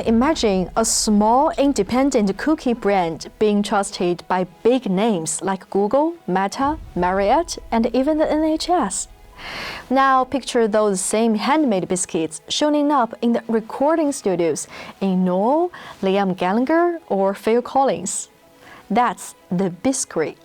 imagine a small independent cookie brand being trusted by big names like Google, Meta, Marriott, and even the NHS. Now picture those same handmade biscuits showing up in the recording studios in Noel, Liam Gallagher, or Phil Collins. That's the Biskery.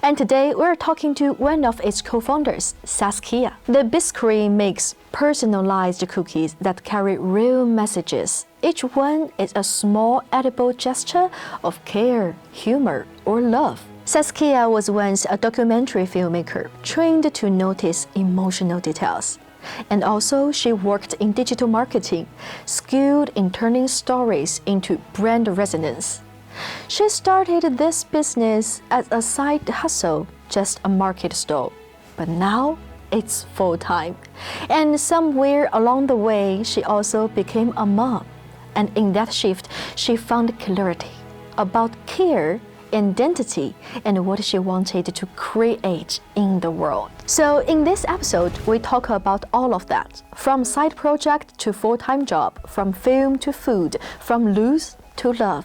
And today we're talking to one of its co-founders, Saskia. The Biskery makes personalized cookies that carry real messages. Each one is a small edible gesture of care, humor, or love. Saskia was once a documentary filmmaker trained to notice emotional details. And also she worked in digital marketing, skilled in turning stories into brand resonance. She started this business as a side hustle, just a market stall. But now it's full-time. And somewhere along the way, she also became a mom. And in that shift, she found clarity about care, identity, and what she wanted to create in the world. So in this episode, we talk about all of that, from side project to full-time job, from film to food, from lose to love.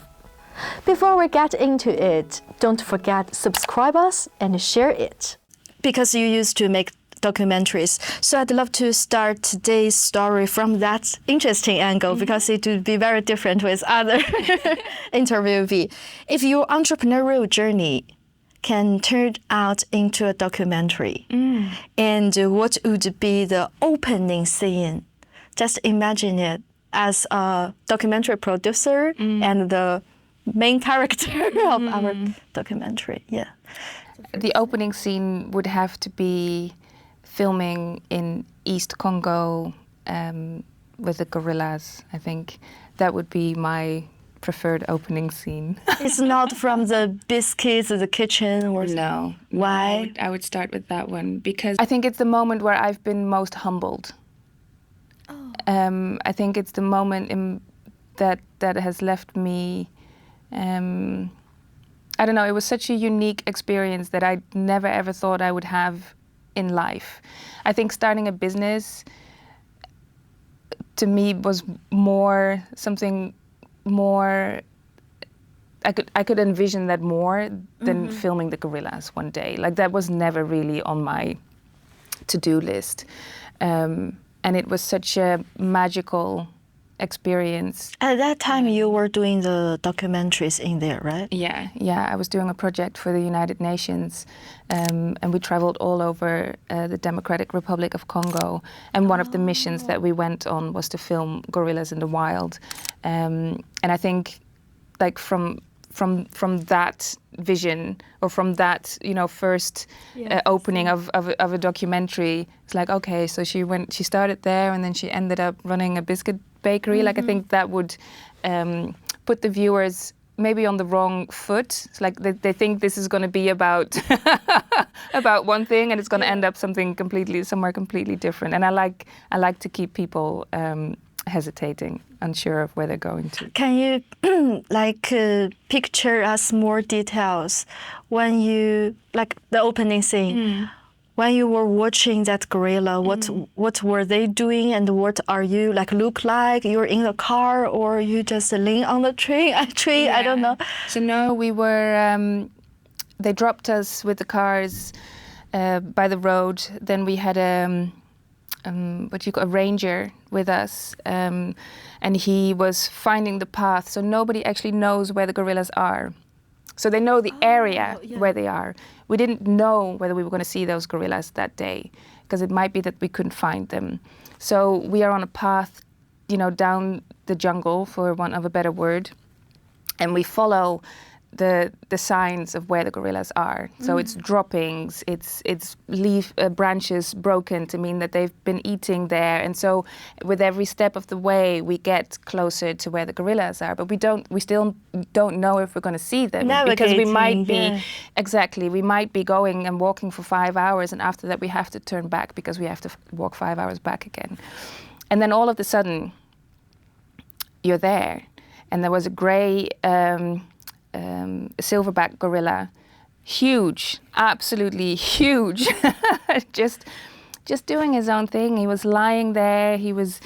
Before we get into it, don't forget subscribe us and share it. Because you used to make documentaries, so I'd love to start today's story from that interesting angle, because it would be very different with other interviewee. If your entrepreneurial journey can turn out into a documentary, and what would be the opening scene? Just imagine it as a documentary producer and the main character of our documentary. Yeah. The opening scene would have to be filming in East Congo with the gorillas. I think that would be my preferred opening scene. It's not from the biscuits or the kitchen or... No. Why? I would start with that one because I think it's the moment where I've been most humbled. I think it's the moment that has left me... I don't know, it was such a unique experience that I never ever thought I would have in life. I think starting a business to me was something more, I could envision that more than filming the gorillas one day. Like that was never really on my to-do list. And it was such a magical experience. At that time, you were doing the documentaries in there, right? Yeah. I was doing a project for the United Nations, and we traveled all over the Democratic Republic of Congo. And one of the missions that we went on was to film gorillas in the wild. And I think, like from that vision, or from that, first opening of a documentary, it's like, okay, so she started there, and then she ended up running a biscuit bakery. Like I think that would put the viewers maybe on the wrong foot. It's like they think this is going to be about about one thing, and it's going to end up somewhere completely different. And I like to keep people hesitating, unsure of where they're going to. Can you picture us more details when you, like the opening scene, when you were watching that gorilla, what were they doing, and what are you look like? You're in the car, or you just lean on the tree? I don't know. So no, we were, they dropped us with the cars by the road. Then we had a ranger with us, and he was finding the path. So nobody actually knows where the gorillas are. So they know the area where they are. We didn't know whether we were going to see those gorillas that day, because it might be that we couldn't find them. So we are on a path, down the jungle, for want of a better word, and we follow the signs of where the gorillas are. So it's droppings, it's leaf branches broken to mean that they've been eating there. And so with every step of the way, we get closer to where the gorillas are. But we still don't know if we're going to see them, because we might be we might be going and walking for 5 hours, and after that we have to turn back because we have to walk 5 hours back again. And then all of a sudden, you're there, and there was a grey silverback gorilla, huge, absolutely huge, just doing his own thing. He was lying there. He was,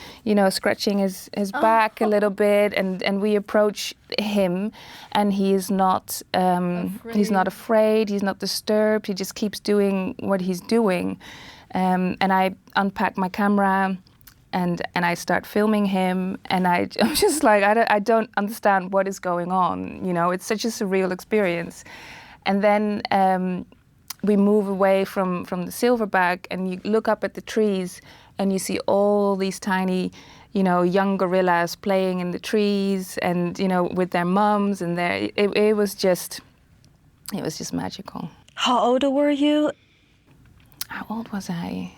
scratching his back a little bit, and we approach him, and he is not. He's not afraid. He's not disturbed. He just keeps doing what he's doing, and I unpack my camera. And I start filming him, and I'm just like, I don't understand what is going on. It's such a surreal experience. And then we move away from the silverback, and you look up at the trees, and you see all these tiny, young gorillas playing in the trees, and with their mums, and it was just magical. How old were you? How old was I?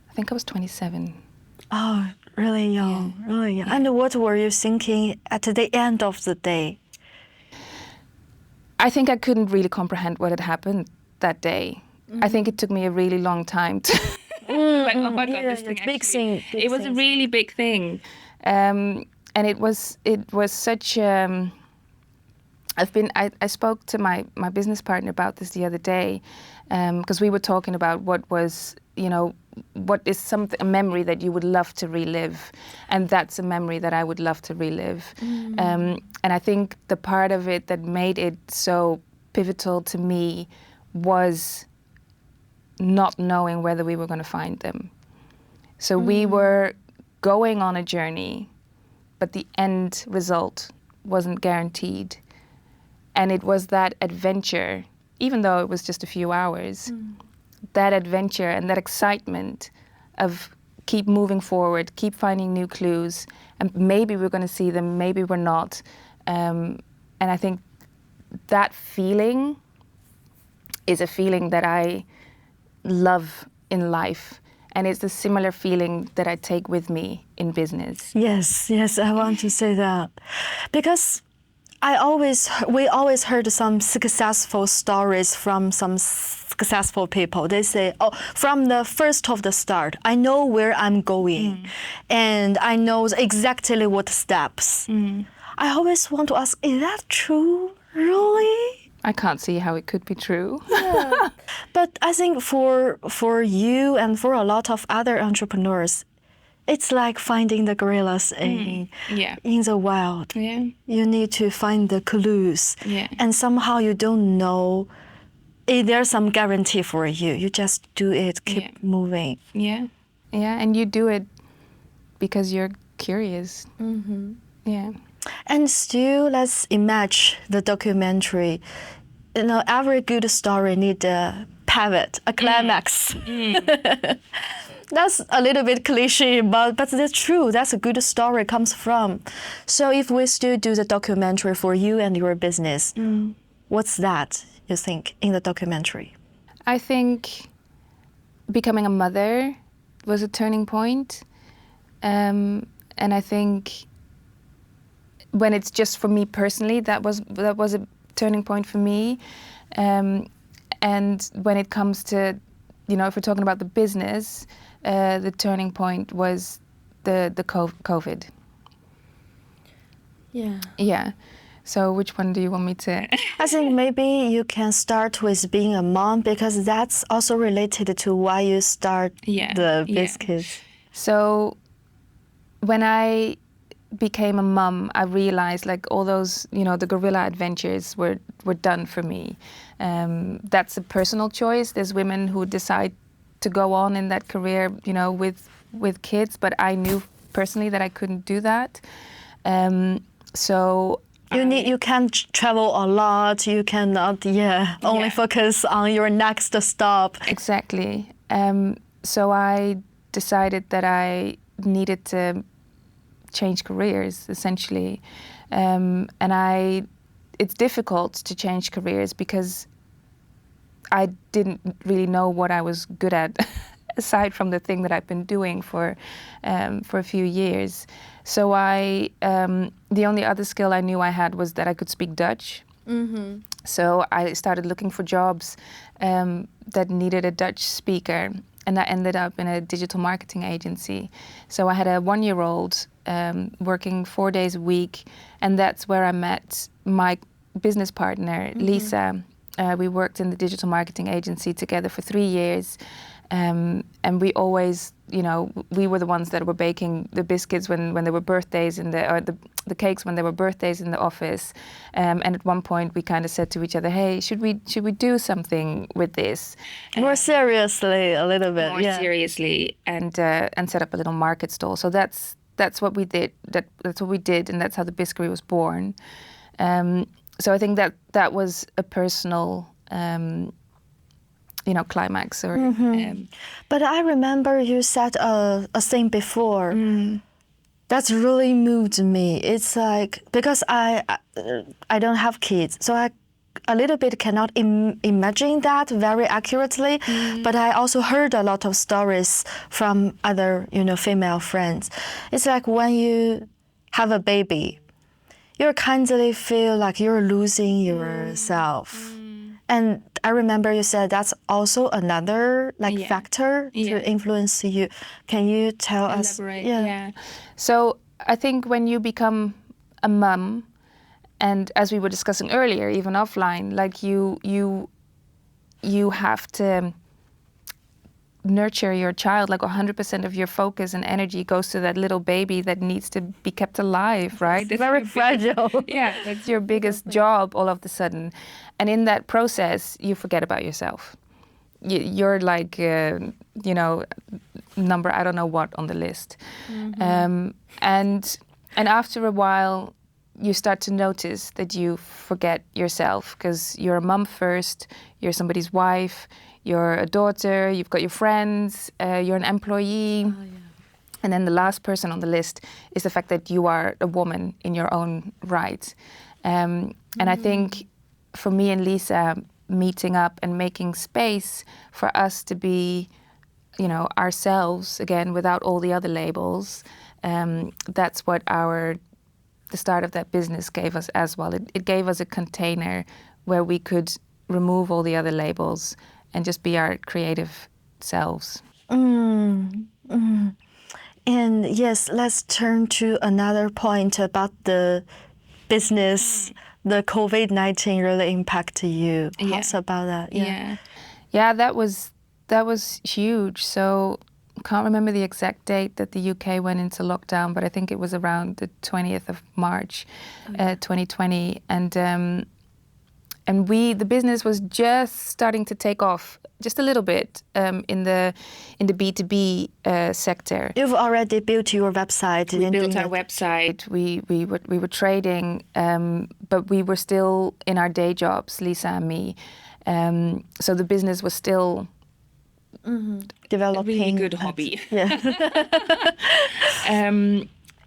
I think I was 27. Oh, really young, really young. And what were you thinking at the end of the day? I think I couldn't really comprehend what had happened that day. I think it took me a really long time to like, oh my God, this thing big thing. It was a really big thing. And it was such I spoke to my business partner about this the other day, because we were talking about what was, what is a memory that you would love to relive, and that's a memory that I would love to relive. And I think the part of it that made it so pivotal to me was not knowing whether we were going to find them. So we were going on a journey, but the end result wasn't guaranteed. And it was that adventure, even though it was just a few hours, that adventure and that excitement of keep moving forward, keep finding new clues, and maybe we're going to see them, maybe we're not. And I think that feeling is a feeling that I love in life. And it's a similar feeling that I take with me in business. Yes, I want to say that. Because we always heard some successful stories from some successful people. They say, from the first of the start, I know where I'm going, and I know exactly what steps. I always want to ask, is that true, really? I can't see how it could be true. Yeah. But I think for you and for a lot of other entrepreneurs, it's like finding the gorillas in the wild. Yeah. You need to find the clues. Yeah. And somehow you don't know if there's some guarantee for you. You just do it, keep moving. Yeah. Yeah, and you do it because you're curious. Yeah. And still, let's imagine the documentary. Every good story needs a pivot, a climax. That's a little bit cliche, but that's true. That's a good story comes from. So if we still do the documentary for you and your business, what's that, you think, in the documentary? I think becoming a mother was a turning point. And I think when it's just for me personally, that was a turning point for me. And when it comes to, if we're talking about the business, the turning point was the COVID. Yeah. Yeah. So which one do you want me to? I think maybe you can start with being a mom, because that's also related to why you start the biscuits. So when I became a mum, I realized like all those, the gorilla adventures were done for me. That's a personal choice. There's women who decide to go on in that career, with kids, but I knew personally that I couldn't do that. So you can't travel a lot. You cannot, only focus on your next stop. Exactly. So I decided that I needed to change careers, essentially. And it's difficult to change careers because I didn't really know what I was good at, aside from the thing that I've been doing for a few years. So the only other skill I knew I had was that I could speak Dutch. So I started looking for jobs that needed a Dutch speaker, and I ended up in a digital marketing agency. So I had a 1-year-old working 4 days a week, and that's where I met my business partner, Lisa. We worked in the digital marketing agency together for 3 years, And we always, we were the ones that were baking the biscuits when there were birthdays or the cakes when there were birthdays in the office. And at one point we kind of said to each other, hey, should we do something with this? More seriously, a little bit. More seriously, and set up a little market stall. So that's what we did. That's what we did, and that's how the Biskery was born. So I think that was a personal, climax. Or, But I remember you said a thing before. That's really moved me. It's like, because I don't have kids, so I a little bit cannot imagine that very accurately, but I also heard a lot of stories from other, female friends. It's like when you have a baby, you kindly feel like you're losing yourself. And I remember you said that's also another factor to influence you. Can you tell us? Yeah. So I think when you become a mum, and as we were discussing earlier, even offline, like you have to nurture your child. Like 100% of your focus and energy goes to that little baby that needs to be kept alive, right? It's very fragile. That's your biggest job all of a sudden. And in that process, you forget about yourself. You're like, number I don't know what on the list. And after a while, you start to notice that you forget yourself, because you're a mum first, you're somebody's wife, you're a daughter, you've got your friends, you're an employee. And then the last person on the list is the fact that you are a woman in your own right. And I think for me and Lisa, meeting up and making space for us to be, ourselves again, without all the other labels, that's what the start of that business gave us as well. It gave us a container where we could remove all the other labels and just be our creative selves. And yes, let's turn to another point about the business. The COVID-19 really impacted you. How's about that? Yeah, that was huge. So can't remember the exact date that the UK went into lockdown, but I think it was around the 20th of March, 2020. And the business was just starting to take off just a little bit in the B2B sector. You've already built your website. We built our website. We were trading, but we were still in our day jobs, Lisa and me. So the business was still developing. A really good hobby.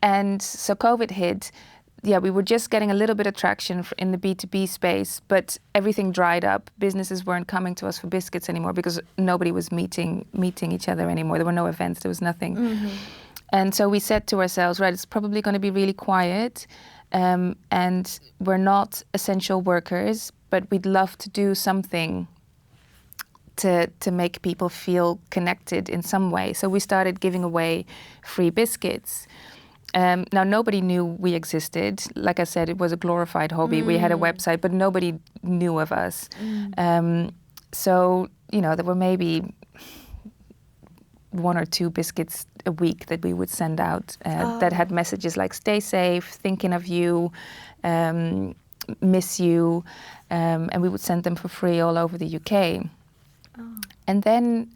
And so COVID hit. We were just getting a little bit of traction in the B2B space, but everything dried up. Businesses weren't coming to us for biscuits anymore because nobody was meeting each other anymore. There were no events, there was nothing. And so we said to ourselves, right, it's probably going to be really quiet, and we're not essential workers, but we'd love to do something to make people feel connected in some way. So we started giving away free biscuits. Now, nobody knew we existed. Like I said, it was a glorified hobby. We had a website, but nobody knew of us. So, there were maybe 1 or 2 biscuits a week that we would send out that had messages like, stay safe, thinking of you, miss you. And we would send them for free all over the UK. And then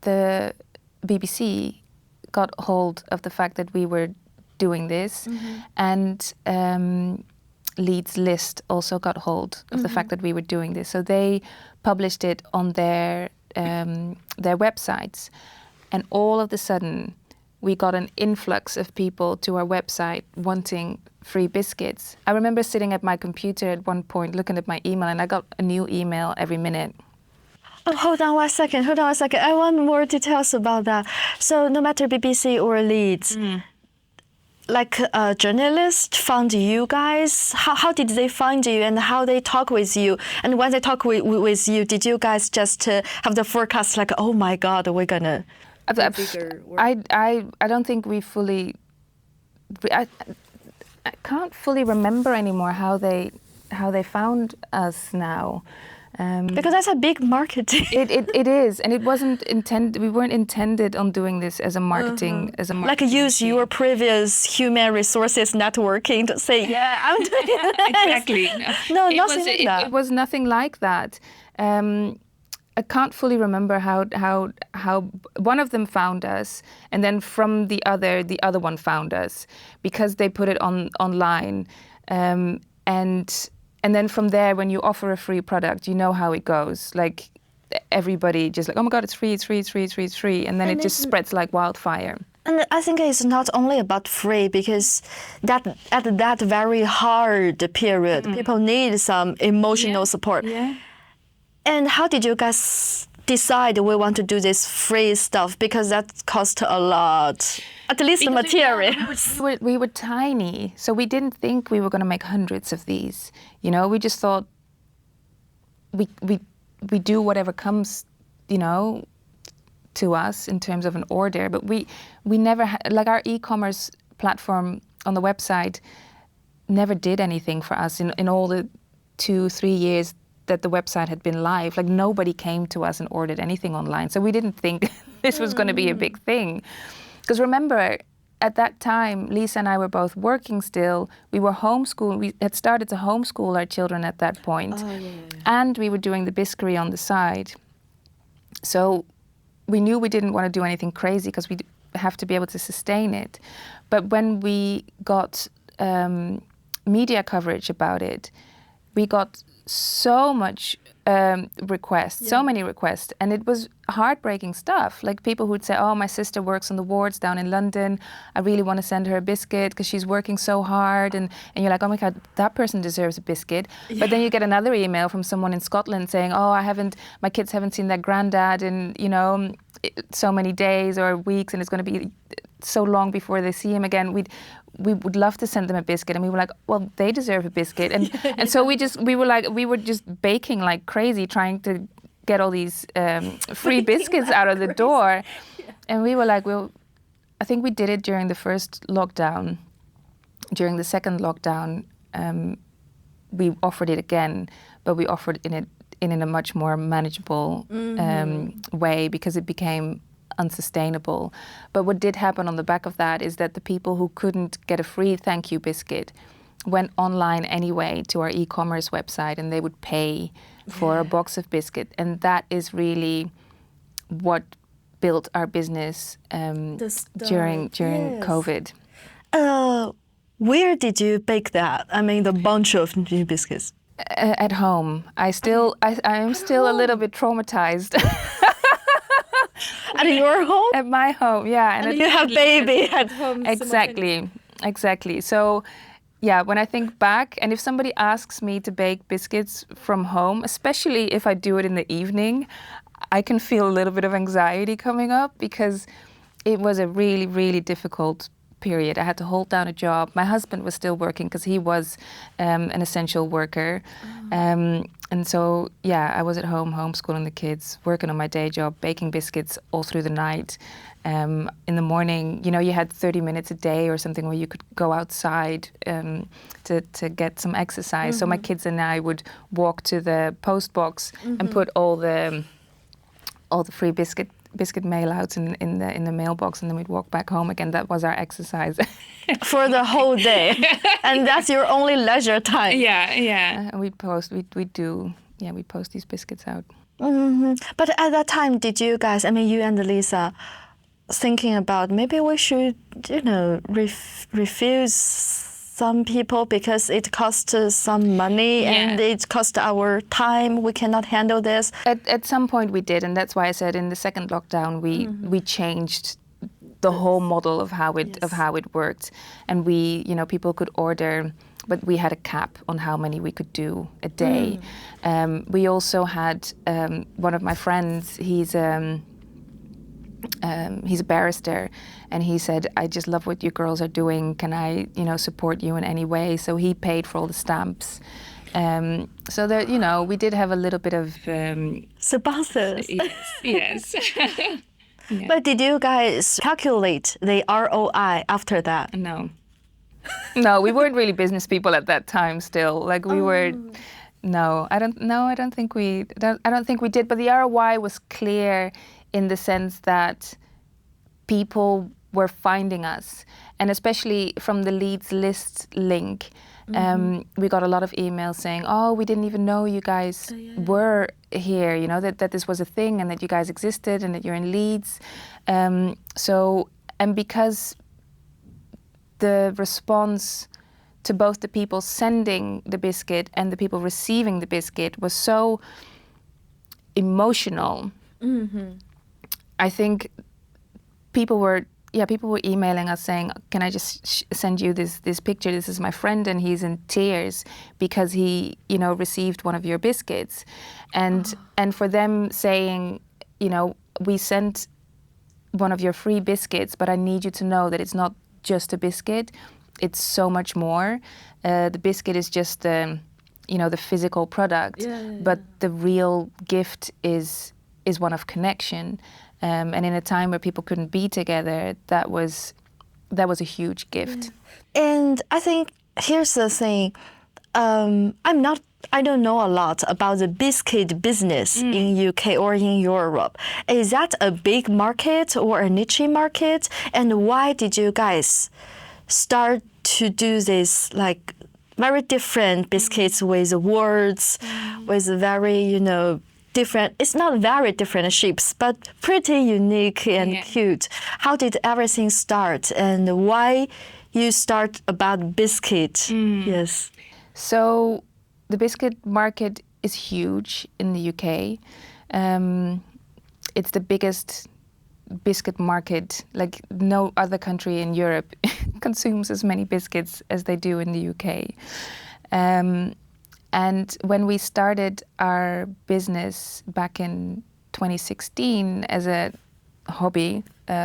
the BBC got hold of the fact that we were doing this, and Leeds List also got hold of the fact that we were doing this. So they published it on their websites, and all of a sudden we got an influx of people to our website wanting free biscuits. I remember sitting at my computer at one point looking at my email, and I got a new email every minute. Oh, hold on one second. I want more details about that. So no matter BBC or Leeds, like a journalist found you guys, how did they find you, and how they talk with you? And when they talk with you, did you guys just have the forecast like, oh my God, we're gonna do bigger work? I don't think we fully. I can't fully remember anymore how they found us now. Because that's a big marketing. It is, and it wasn't intended. We weren't intended on doing this as a marketing Like use your previous human resources networking to say, yeah, I'm doing this. Exactly. No, nothing like that. It was nothing like that. I can't fully remember how one of them found us, and then from the other one found us because they put it online, and then from there, when you offer a free product, you know how it goes. Like everybody just like, oh my God, it's free, it's free, it's free, it's free, it's free, and then it just spreads like wildfire. And I think it's not only about free, because at that very hard period, people need some emotional support. Yeah. And how did you guys decide we want to do this free stuff? Because that cost a lot, at least the materials. We were tiny, so we didn't think we were going to make hundreds of these. You know, we just thought we do whatever comes, you know, to us in terms of an order. But we never had, like, our e-commerce platform on the website never did anything for us in all the 2-3 years that the website had been live. Like, nobody came to us and ordered anything online. So we didn't think this was going to be a big thing. Because remember, at that time, Lisa and I were both working still. We were homeschooled. We had started to homeschool our children at that point. Oh, yeah. And we were doing the Biskery on the side. So we knew we didn't want to do anything crazy because we have to be able to sustain it. But when we got media coverage about it, we got so much requests, so many requests, and it was heartbreaking stuff. Like people who'd say, oh, my sister works on the wards down in London, I really want to send her a biscuit because she's working so hard, and you're like, oh my God, that person deserves a biscuit. Yeah. But then you get another email from someone in Scotland saying, oh, my kids haven't seen their granddad in, you know, so many days or weeks, and it's going to be so long before they see him again. We would love to send them a biscuit, and we were like, well, they deserve a biscuit, and so we were just baking like crazy, trying to get all these free biscuits out of the door. Yeah. And we were like, well, I think we did it during the first lockdown. During the second lockdown, we offered it again, but we offered it in a much more manageable way, because it became unsustainable. But what did happen on the back of that is that the people who couldn't get a free thank you biscuit went online anyway to our e-commerce website, and they would pay for a box of biscuit. And that is really what built our business during COVID. Where did you bake that? I mean, the bunch of new biscuits. At home. I am still a little bit traumatized. At your home? At my home, yeah. And you have baby at home. Exactly. So, yeah, when I think back, and if somebody asks me to bake biscuits from home, especially if I do it in the evening, I can feel a little bit of anxiety coming up, because it was a really, really difficult period. I had to hold down a job. My husband was still working because he was an essential worker. And so, yeah, I was at home homeschooling the kids, working on my day job, baking biscuits all through the night. In the morning, you know, you had 30 minutes a day or something where you could go outside to get some exercise. So my kids and I would walk to the post box and put all the free biscuit mail outs in the mailbox, and then we'd walk back home again. That was our exercise. For the whole day. And that's your only leisure time. Yeah. And we'd post these biscuits out. But at that time, did you guys, I mean, you and Lisa, thinking about maybe we should, you know, refuse some people because it costs some money and it costs our time, we cannot handle this? At some point we did, and that's why I said in the second lockdown we changed the whole model of how it worked. And we, you know, people could order, but we had a cap on how many we could do a day. We also had one of my friends, he's a barrister, and he said, I just love what you girls are doing. Can I, you know, support you in any way? So he paid for all the stamps. So that, you know, we did have a little bit of sponsors. Yes. Yeah. But did you guys calculate the ROI after that? No, we weren't really business people at that time still. Like we were No, I don't think we did. But the ROI was clear in the sense that people were finding us, and especially from the Leeds List link, we got a lot of emails saying, "Oh, we didn't even know you guys were here. You know that this was a thing, and that you guys existed, and that you're in Leeds." And because the response to both the people sending the biscuit and the people receiving the biscuit was so emotional, I think people were emailing us saying, "Can I just send you this picture? This is my friend, and he's in tears because he, received one of your biscuits," and for them saying, "We sent one of your free biscuits, but I need you to know that it's not just a biscuit. It's so much more. The biscuit is just the physical product, but the real gift is one of connection." And in a time where people couldn't be together, that was a huge gift. And I think here's the thing. I don't know a lot about the biscuit business in UK or in Europe. Is that a big market or a niche market? And why did you guys start to do this like very different biscuits with words, with very, different, it's not very different shapes, but pretty unique and cute. How did everything start, and why you start about biscuit? Yes. So the biscuit market is huge in the UK. It's the biggest biscuit market. Like no other country in Europe consumes as many biscuits as they do in the UK. And when we started our business back in 2016 as a hobby,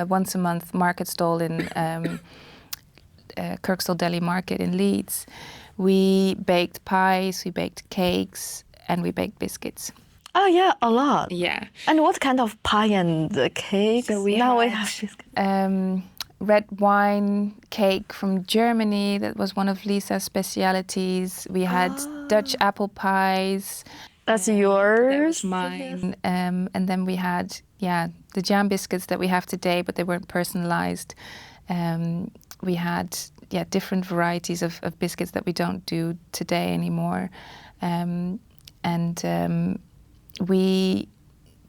once a month market stall in Kirkstall Deli Market in Leeds, we baked pies, we baked cakes, and we baked biscuits. Oh yeah, a lot. Yeah. And what kind of pie and the cakes? So we have red wine cake from Germany. That was one of Lisa's specialities. We had Dutch apple pies. That's yours? That was mine. And then we had, the jam biscuits that we have today, but they weren't personalized. We had, different varieties of biscuits that we don't do today anymore. We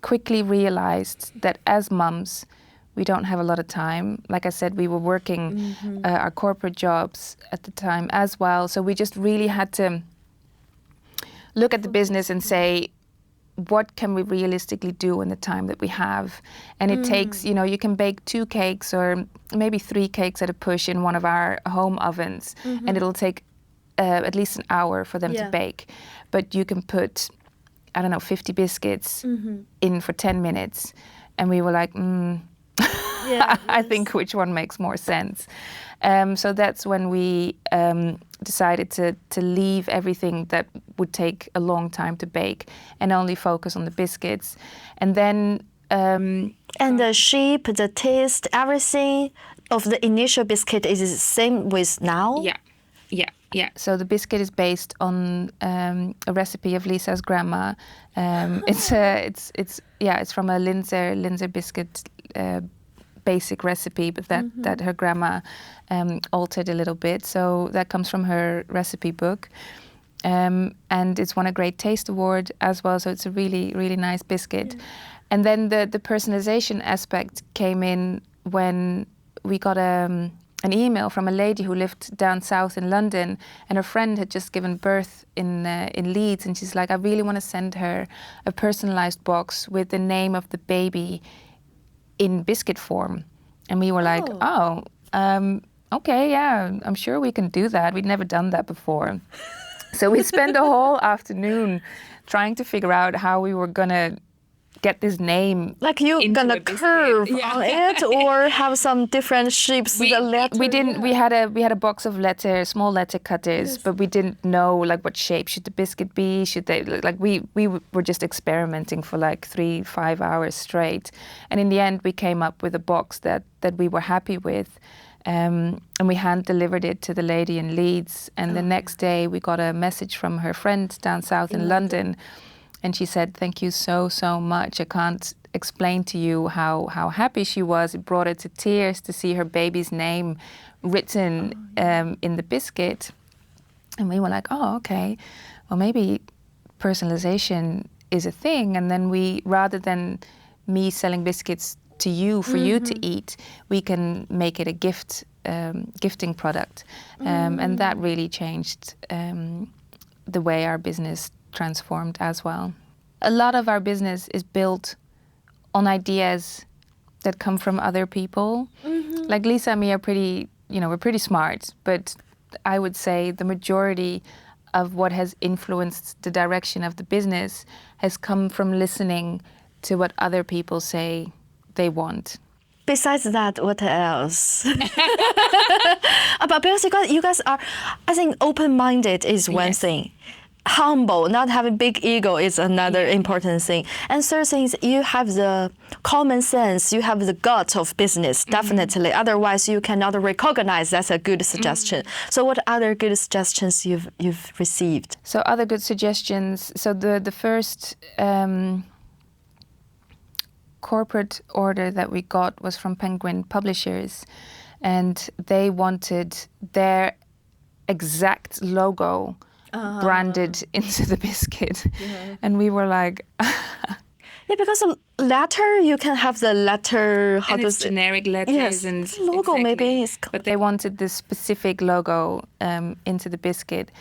quickly realized that as mums, we don't have a lot of time. Like I said, we were working our corporate jobs at the time as well. So we just really had to look at the business and say, what can we realistically do in the time that we have? And it takes, you can bake 2 cakes or maybe 3 cakes at a push in one of our home ovens. And it'll take at least an hour for them to bake. But you can put, 50 biscuits in for 10 minutes. And we were like, I think which one makes more sense. So that's when we decided to leave everything that would take a long time to bake and only focus on the biscuits. And then... and the shape, the taste, everything of the initial biscuit is the same with now? Yeah. So the biscuit is based on a recipe of Lisa's grandma. It's from a Linzer biscuit basic recipe, but that her grandma altered a little bit. So that comes from her recipe book. And it's won a Great Taste Award as well. So it's a really, really nice biscuit. And then the personalization aspect came in when we got an email from a lady who lived down south in London, and her friend had just given birth in Leeds, and she's like, I really want to send her a personalized box with the name of the baby in biscuit form. And we were like, okay, yeah, I'm sure we can do that. We'd never done that before. So we spent a whole afternoon trying to figure out how we were gonna get this name. Like you're gonna curve on it, or have some different shapes. We didn't. We had a box of small letter cutters, but we didn't know like what shape should the biscuit be. Should they we were just experimenting for like 3-5 hours straight, and in the end we came up with a box that we were happy with. And we hand-delivered it to the lady in Leeds. And the next day we got a message from her friend down south in London. And she said, thank you so, so much. I can't explain to you how happy she was. It brought her to tears to see her baby's name written in the biscuit. And we were like, oh, okay, well, maybe personalization is a thing. And then we, rather than me selling biscuits to you for you to eat, we can make it a gifting product. And that really changed the way our business transformed as well. A lot of our business is built on ideas that come from other people. Like Lisa and me are pretty, we're pretty smart, but I would say the majority of what has influenced the direction of the business has come from listening to what other people say they want. Besides that, what else? But because you guys are, I think, open-minded is one thing. Humble, not having big ego is another important thing. And third thing is you have the common sense, you have the gut of business, definitely. Otherwise, you cannot recognize that's a good suggestion. So what other good suggestions you've received? So other good suggestions. So the first corporate order that we got was from Penguin Publishers, and they wanted their exact logo branded into the biscuit. And we were like... Yeah, because the letter, you can have the letter... How and it's generic letters. Yes, and logo maybe is... But they wanted this specific logo into the biscuit.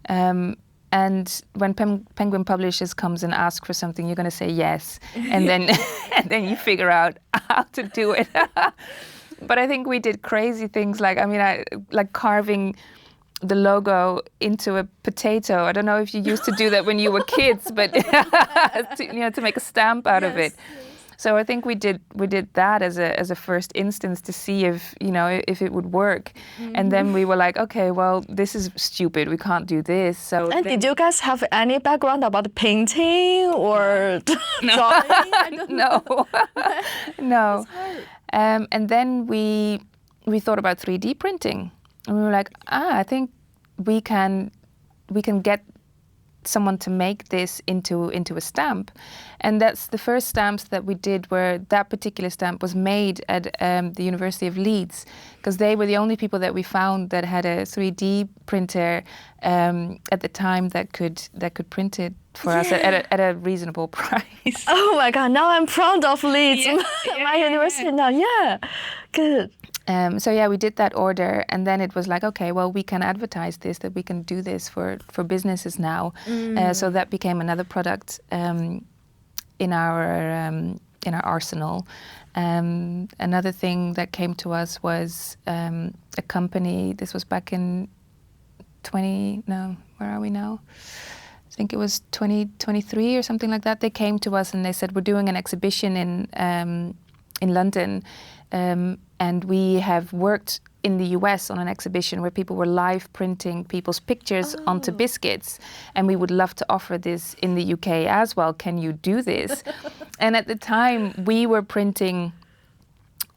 And when Penguin Publishers comes and asks for something, you're going to say yes. And then and then you figure out how to do it. But I think we did crazy things like carving the logo into a potato. I don't know if you used to do that when you were kids, but to make a stamp out of it. So I think we did that as a first instance to see if it would work. And then we were like, okay, well, this is stupid. We can't do this. So and did you guys have any background about painting or drawing? No. And then we thought about 3D printing. And we were like, I think we can get someone to make this into a stamp. And that's the first stamps that we did, where that particular stamp was made at the University of Leeds, because they were the only people that we found that had a 3D printer at the time that could print it for us at a reasonable price. Oh my God, now I'm proud of Leeds, my university now, good. So we did that order, and then it was like, okay, well, we can advertise this, that we can do this for businesses now. So that became another product in our arsenal. Another thing that came to us was a company. This was back in where are we now? I think it was 2023 or something like that. They came to us and they said, we're doing an exhibition in London. And we have worked in the US on an exhibition where people were live printing people's pictures onto biscuits. And we would love to offer this in the UK as well. Can you do this? And at the time, we were printing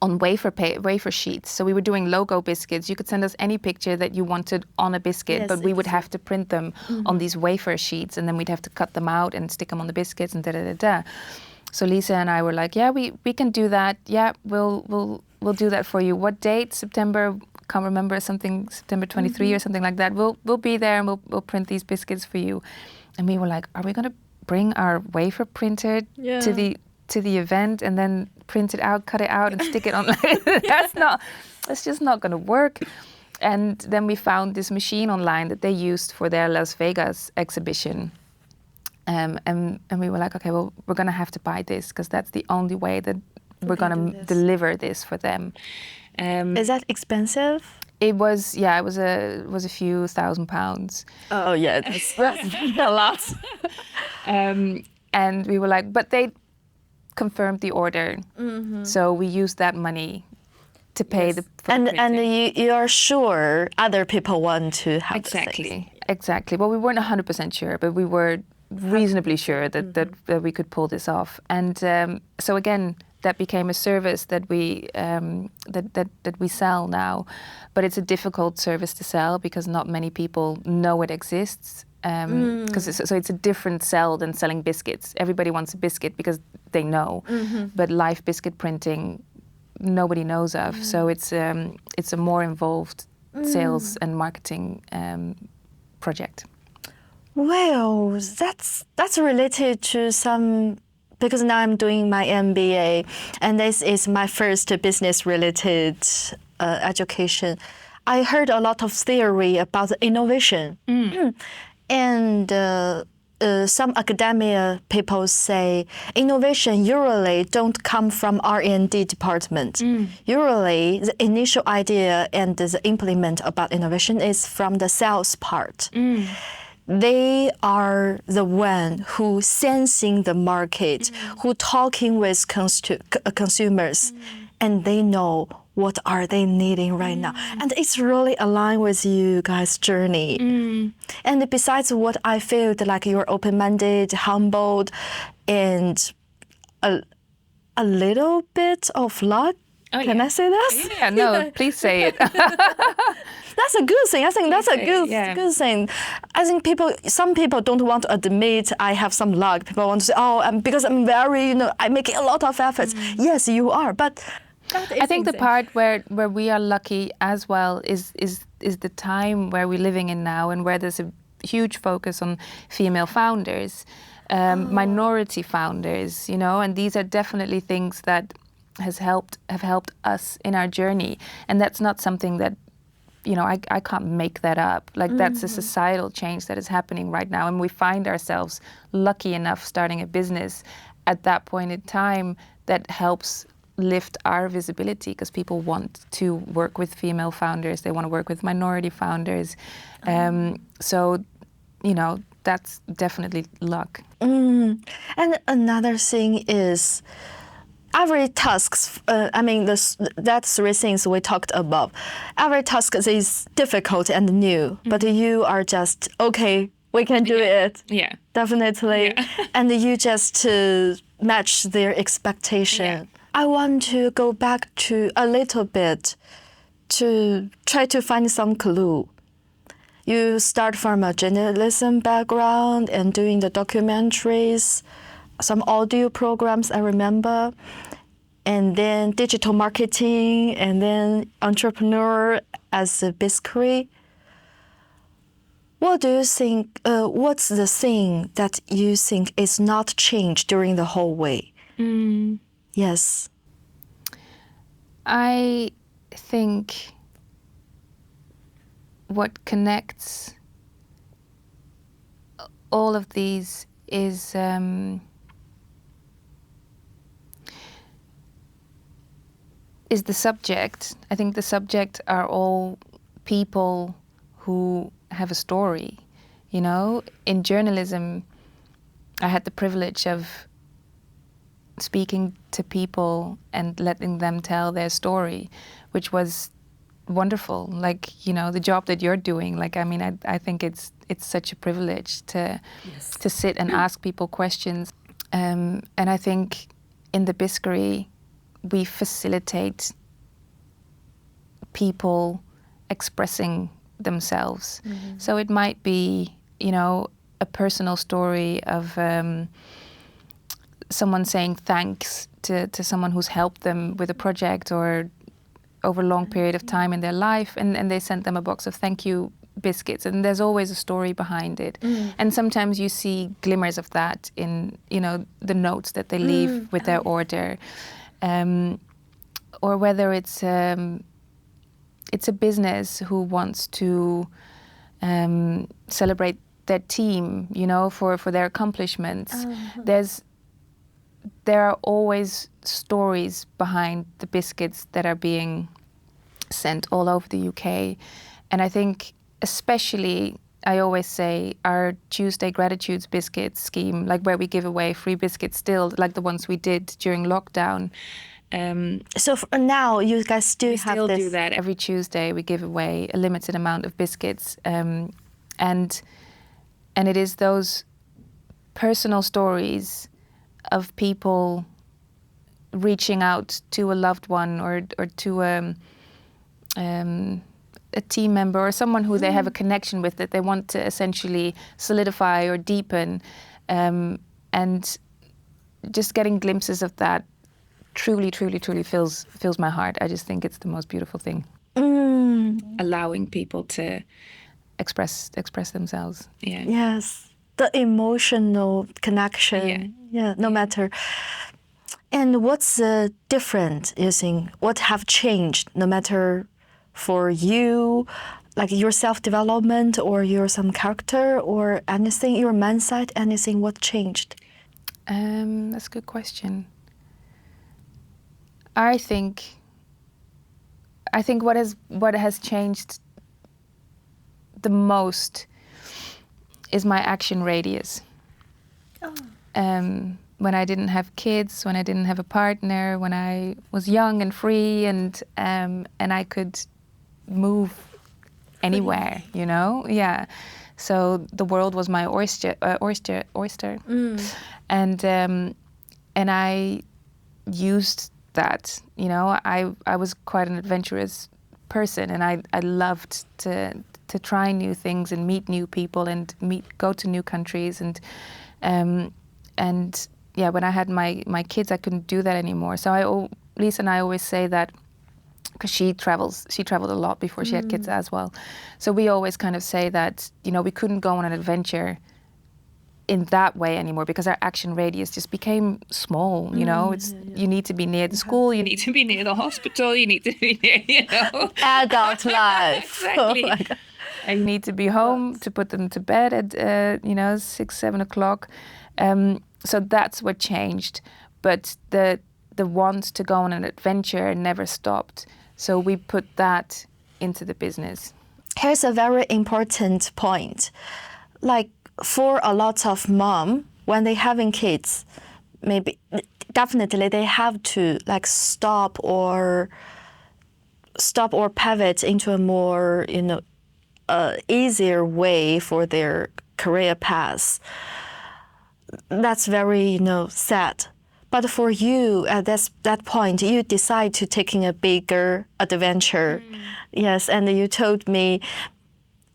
on wafer sheets. So we were doing logo biscuits. You could send us any picture that you wanted on a biscuit, but we would have to print them on these wafer sheets. And then we'd have to cut them out and stick them on the biscuits and da-da-da-da. So Lisa and I were like, we can do that. Yeah, we'll do that for you. What date? September, can't remember, September 23 or something like that. We'll be there and we'll print these biscuits for you. And we were like, are we going to bring our wafer printer to the event and then print it out, cut it out and stick it on? That's just not going to work. And then we found this machine online that they used for their Las Vegas exhibition. And we were like, okay, well, we're going to have to buy this because that's the only way that we're going to deliver this for them. Is that expensive? It was a few £1,000s. Oh yeah, that's a lot. And we were like, but they confirmed the order, so we used that money to pay the. And you are sure other people want to have exactly. Well, we weren't 100% sure, but we were reasonably sure that we could pull this off. And so again, that became a service that we that we sell now, but it's a difficult service to sell because not many people know it exists. Because it's a different sell than selling biscuits. Everybody wants a biscuit because they know, but live biscuit printing, nobody knows of. So it's a more involved sales and marketing project. Well, that's related to some, because now I'm doing my MBA, and this is my first business-related education. I heard a lot of theory about innovation. And some academia people say innovation usually don't come from R&D department. Usually the initial idea and the implement about innovation is from the sales part. They are the one who sensing the market, who talking with consumers, and they know what are they needing right now. And it's really aligned with you guys' journey. And besides what I feel like you're open-minded, humbled, and a little bit of luck. Can I say that? Yeah, no, please say it. That's a good thing. I think that's a good thing. I think some people don't want to admit I have some luck. People want to say, because I'm very, I'm making a lot of efforts. Yes, you are, but I think the part where we are lucky as well is the time where we're living in now, and where there's a huge focus on female founders, minority founders, and these are definitely things that have helped us in our journey. And that's not something that, I can't make that up. Like that's a societal change that is happening right now, and we find ourselves lucky enough starting a business at that point in time that helps lift our visibility, because people want to work with female founders, they want to work with minority founders. So, that's definitely luck. And another thing is every tasks, that's three things we talked about. Every task is difficult and new, but you are just, okay, we can do it. Yeah. Definitely. Yeah. And you just match their expectation. Yeah. I want to go back to a little bit to try to find some clue. You start from a journalism background and doing the documentaries, some audio programs I remember, and then digital marketing, and then entrepreneur as a Biskery. What do you think, what's the thing that you think is not changed during the whole way? Yes. I think what connects all of these is the subject. I think the subject are all people who have a story. In journalism, I had the privilege of speaking to people and letting them tell their story, which was wonderful. Like, the job that you're doing, I think it's such a privilege to sit and ask people questions. And I think in the Biskery, we facilitate people expressing themselves. So it might be, a personal story of someone saying thanks to someone who's helped them with a project or over a long period of time in their life, and they sent them a box of thank you biscuits, and there's always a story behind it. And sometimes you see glimmers of that in, the notes that they leave with their order. Or whether it's a business who wants to celebrate their team, for their accomplishments. There are always stories behind the biscuits that are being sent all over the UK. And I think especially, I always say, our Tuesday Gratitudes biscuit scheme, like where we give away free biscuits still, like the ones we did during lockdown. So for now, you guys still have still this? do that. Every Tuesday we give away a limited amount of biscuits. And it is those personal stories of people reaching out to a loved one or to a team member or someone who they have a connection with that they want to essentially solidify or deepen, and just getting glimpses of that truly fills my heart. I just think it's the most beautiful thing. Allowing people to express themselves. Yeah. Yes, the emotional connection. No matter. And what's the difference, you think? What have changed, no matter for you, like your self-development or your some character or anything, your mindset, anything, what changed? That's a good question. I think what has changed the most is my action radius. When I didn't have kids, when I didn't have a partner, when I was young and free and I could move anywhere, you know? Yeah. So the world was my oyster. And I used that, you know. I was quite an adventurous person, and I loved to try new things and meet new people and go to new countries and yeah, when I had my kids, I couldn't do that anymore. So Lisa and I always say that, because she traveled a lot before she had kids as well. So we always kind of say that, you know, we couldn't go on an adventure in that way anymore because our action radius just became small, you know. You need to be near the school, you need to be near the hospital, you need to be near, you know. Adult life. Exactly. And you need to be home to put them to bed at 6, 7 o'clock. So that's what changed. But the want to go on an adventure never stopped. So we put that into the business. Here's a very important point. Like for a lot of mom, when they having kids, definitely they have to like stop or pivot into a more, easier way for their career path. That's very, sad. But for you, at that point, you decide to taking a bigger adventure. Yes, and you told me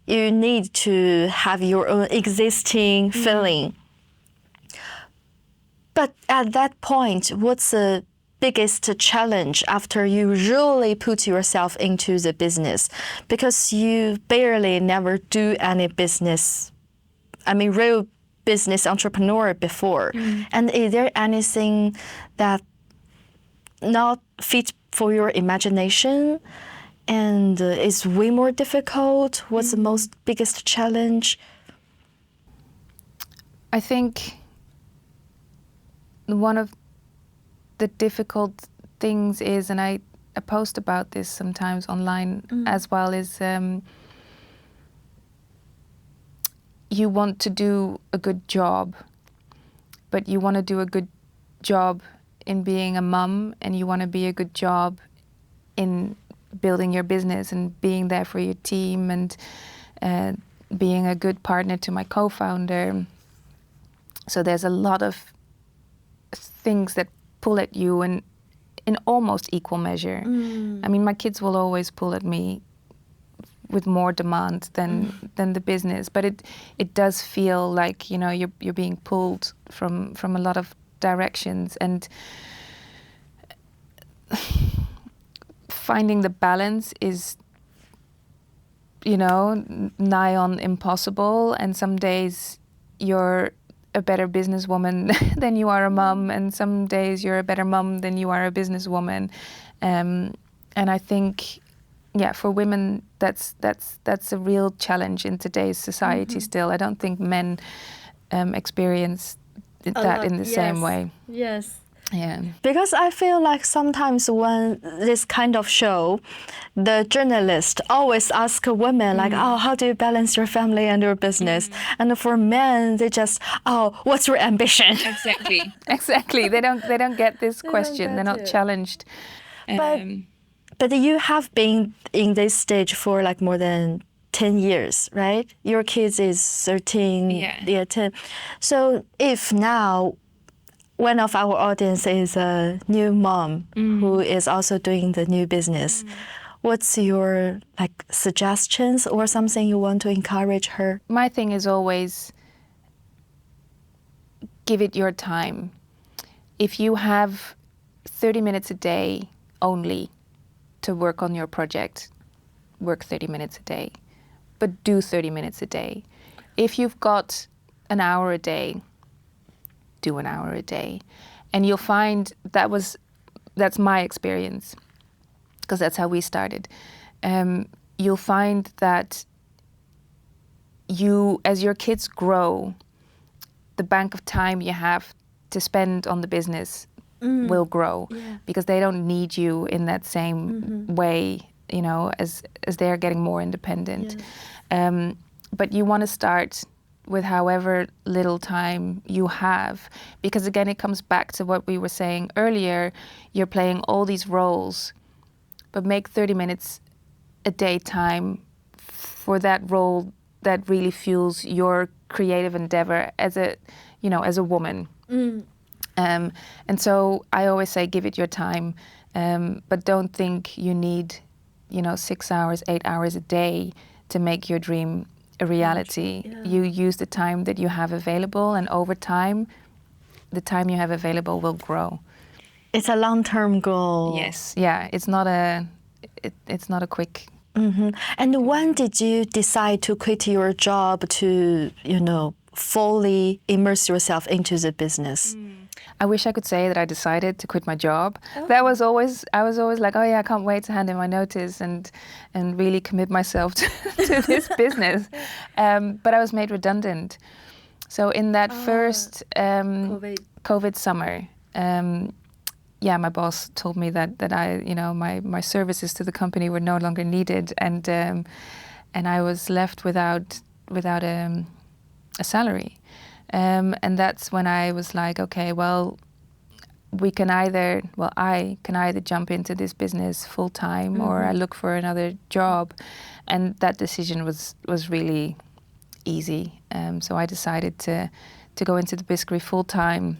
you need to have your own existing feeling. But at that point, what's the biggest challenge after you really put yourself into the business? Because you barely never do any business, real business entrepreneur before. And is there anything that not fit for your imagination and is way more difficult? What's the most biggest challenge? I think one of the difficult things is, and I post about this sometimes online as well, is you want to do a good job, but you want to do a good job in being a mum, and you want to be a good job in building your business and being there for your team and being a good partner to my co-founder. So there's a lot of things that pull at you in almost equal measure. My kids will always pull at me with more demand than the business, but it does feel like, you're being pulled from a lot of directions, and finding the balance is, nigh on impossible. And some days you're a better businesswoman than you are a mum, and some days you're a better mum than you are a businesswoman. And I think, for women, that's a real challenge in today's society still. I don't think men experience that in the same way. Yes. Yeah. Because I feel like sometimes when this kind of show, the journalist always ask women like, how do you balance your family and your business? And for men, they just, what's your ambition? Exactly. They don't get this question. They're not challenged. But you have been in this stage for like more than 10 years, right? Your kids is 13, 10. So if now, one of our audience is a new mom who is also doing the new business. What's your suggestions or something you want to encourage her? My thing is always give it your time. If you have 30 minutes a day only to work on your project, work 30 minutes a day, but do 30 minutes a day. If you've got an hour a day, do an hour a day. And you'll find that's my experience, because that's how we started. You'll find that as your kids grow, the bank of time you have to spend on the business will grow, because they don't need you in that same way, as they're getting more independent. But you want to start with however little time you have, because again, it comes back to what we were saying earlier. You're playing all these roles, but make 30 minutes a day time for that role that really fuels your creative endeavor as a woman. And so I always say, give it your time, but don't think you need, 6 hours, 8 hours a day to make your dream a reality. You use the time that you have available, and over time, the time you have available will grow. It's a long-term goal. Yes, yeah. It's not a quick. And when did you decide to quit your job to, fully immerse yourself into the business? I wish I could say that I decided to quit my job. I was always like, oh yeah, I can't wait to hand in my notice and really commit myself to this business. But I was made redundant. So in that first COVID summer, my boss told me that I, my services to the company were no longer needed, and I was left without a salary. And that's when I was like, okay, well, I can either jump into this business full time or I look for another job. And that decision was really easy. So I decided to go into the Biskery full time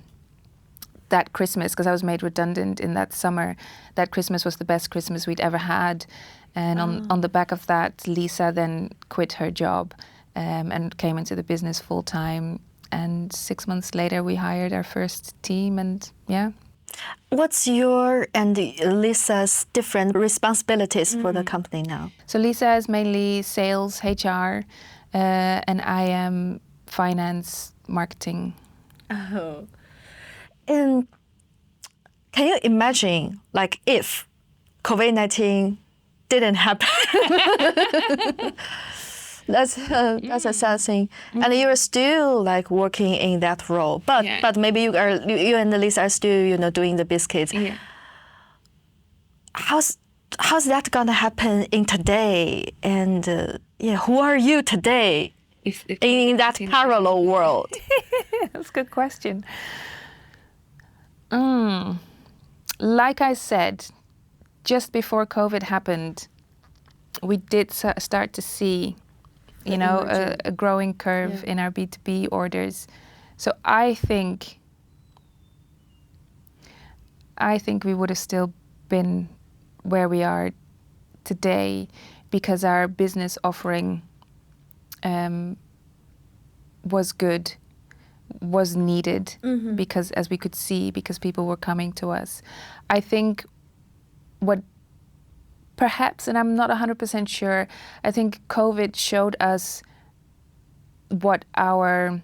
that Christmas, because I was made redundant in that summer. That Christmas was the best Christmas we'd ever had. And on the back of that, Lisa then quit her job and came into the business full time. And 6 months later, we hired our first team, and yeah. What's your and Lisa's different responsibilities for the company now? So Lisa is mainly sales, HR, and I am finance, marketing. Oh. And can you imagine, if COVID-19 didn't happen? That's a sad thing, and you're still working in that role. But maybe you and Lisa are still doing the biscuits. Yeah. How's that gonna happen in today? And who are you today in that parallel world? That's a good question. Like I said, just before COVID happened, we did start to see a growing curve in our B2B orders. So I think we would have still been where we are today, because our business offering was good, was needed, because as we could see, because people were coming to us. I think what perhaps, and I'm not 100% sure, I think COVID showed us what our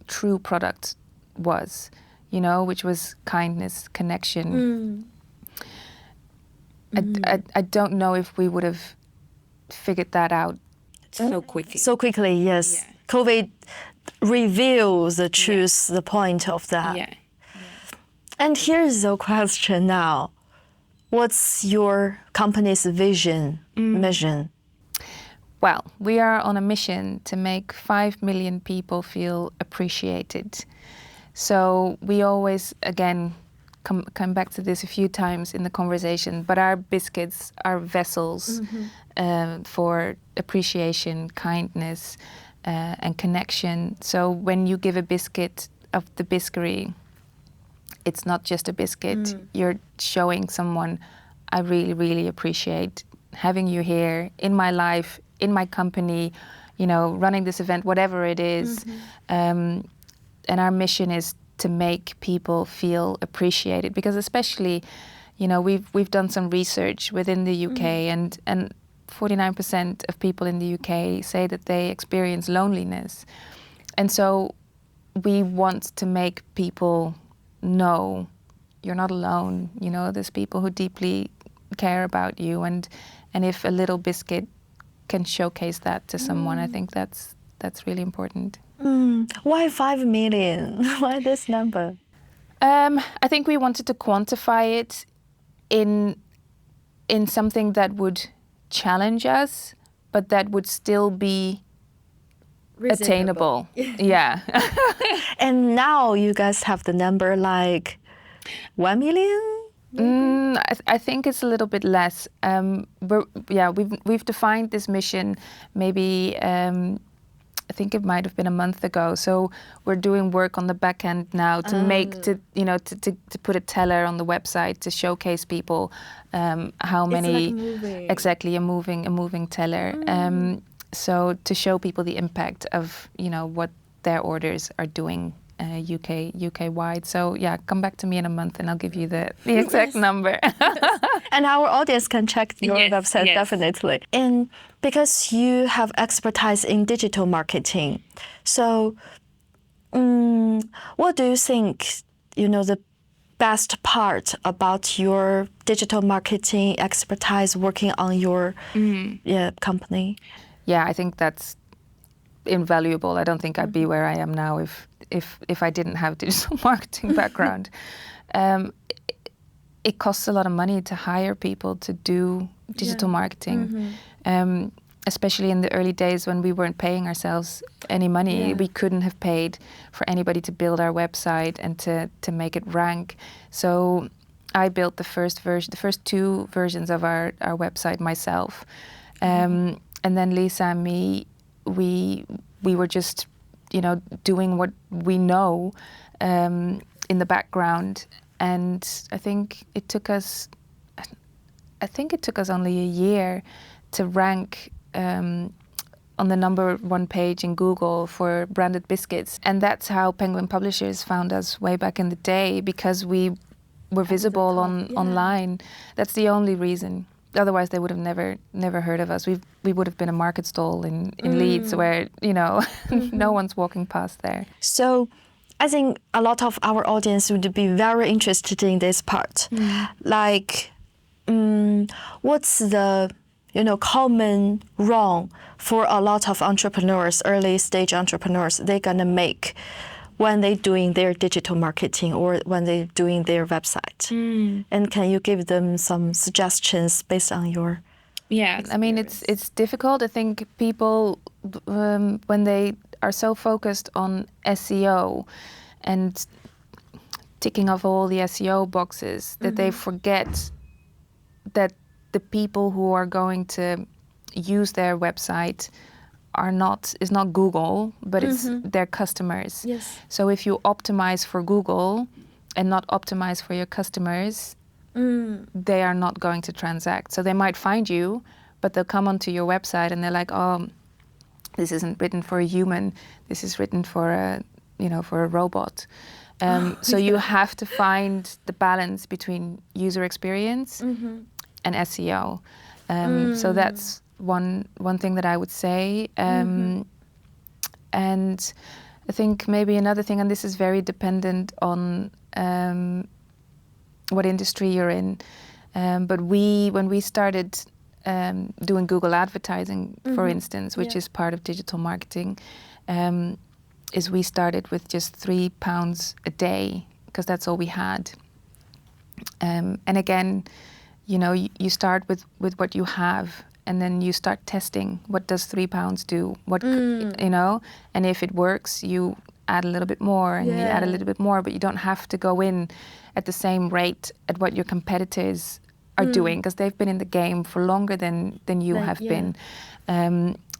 true product was, which was kindness, connection. I don't know if we would have figured that out so quickly. So quickly, yes. Yeah. COVID reveals the truth, the point of that. Yeah. And here's the question now. What's your company's mission? Well, we are on a mission to make 5 million people feel appreciated. So we always, again, come back to this a few times in the conversation, but our biscuits are vessels for appreciation, kindness, and connection. So when you give a biscuit of the Biskery, it's not just a biscuit. You're showing someone, I really, really appreciate having you here in my life, in my company, you know, running this event, whatever it is. And our mission is to make people feel appreciated, because especially, you know, we've done some research within the UK, and 49% of people in the UK say that they experience loneliness. And so we want to make people know you're not alone. You know, there's people who deeply care about you, and if a little biscuit can showcase that to someone, I think that's really important. Why 5 million? Why this number? I think we wanted to quantify it in something that would challenge us, but that would still be attainable. Yeah. And now you guys have the number like 1 million? I think it's a little bit less. We've defined this mission maybe. I think it might have been a month ago. So we're doing work on the back end now to put a teller on the website to showcase people how many. It's like exactly, a moving teller. So to show people the impact of, you know, what their orders are doing UK wide. So yeah, come back to me in a month and I'll give you the exact number. And our audience can check your website, yes. definitely. And because you have expertise in digital marketing, so what do you think, you know, the best part about your digital marketing expertise working on your company? Yeah, I think that's invaluable. I don't think I'd be where I am now if I didn't have digital marketing background. It costs a lot of money to hire people to do digital marketing, especially in the early days when we weren't paying ourselves any money. We couldn't have paid for anybody to build our website and to make it rank. So I built the first two versions of our website myself. And then Lisa and me, we were just, you know, doing what we know in the background. And I think it took us only a year to rank on the #1 page in Google for branded biscuits. And that's how Penguin Publishers found us way back in the day, because we were visible online. That's the only reason. Otherwise, they would have never heard of us. We would have been a market stall in Leeds, where, you know, no one's walking past there. So I think a lot of our audience would be very interested in this part. Like, what's the, you know, common wrong for a lot of entrepreneurs, early stage entrepreneurs, they're gonna make when they're doing their digital marketing or when they're doing their website? And can you give them some suggestions based on your experience? I mean, it's difficult. I think people, when they are so focused on SEO and ticking off all the SEO boxes, that they forget that the people who are going to use their website is not Google, but it's their customers. Yes. So if you optimize for Google and not optimize for your customers, they are not going to transact. So they might find you, but they'll come onto your website and they're like, oh, this isn't written for a human. This is written for a robot. So you have to find the balance between user experience and SEO. So that's one thing that I would say. And I think maybe another thing, and this is very dependent on what industry you're in, but when we started doing Google advertising, for instance, which is part of digital marketing, is we started with just £3 a day, because that's all we had. And again, you know, you start with what you have, and then you start testing. What does £3 do? What you know? And if it works, you add a little bit more, and you add a little bit more. But you don't have to go in at the same rate at what your competitors are doing, because they've been in the game for longer than you have been.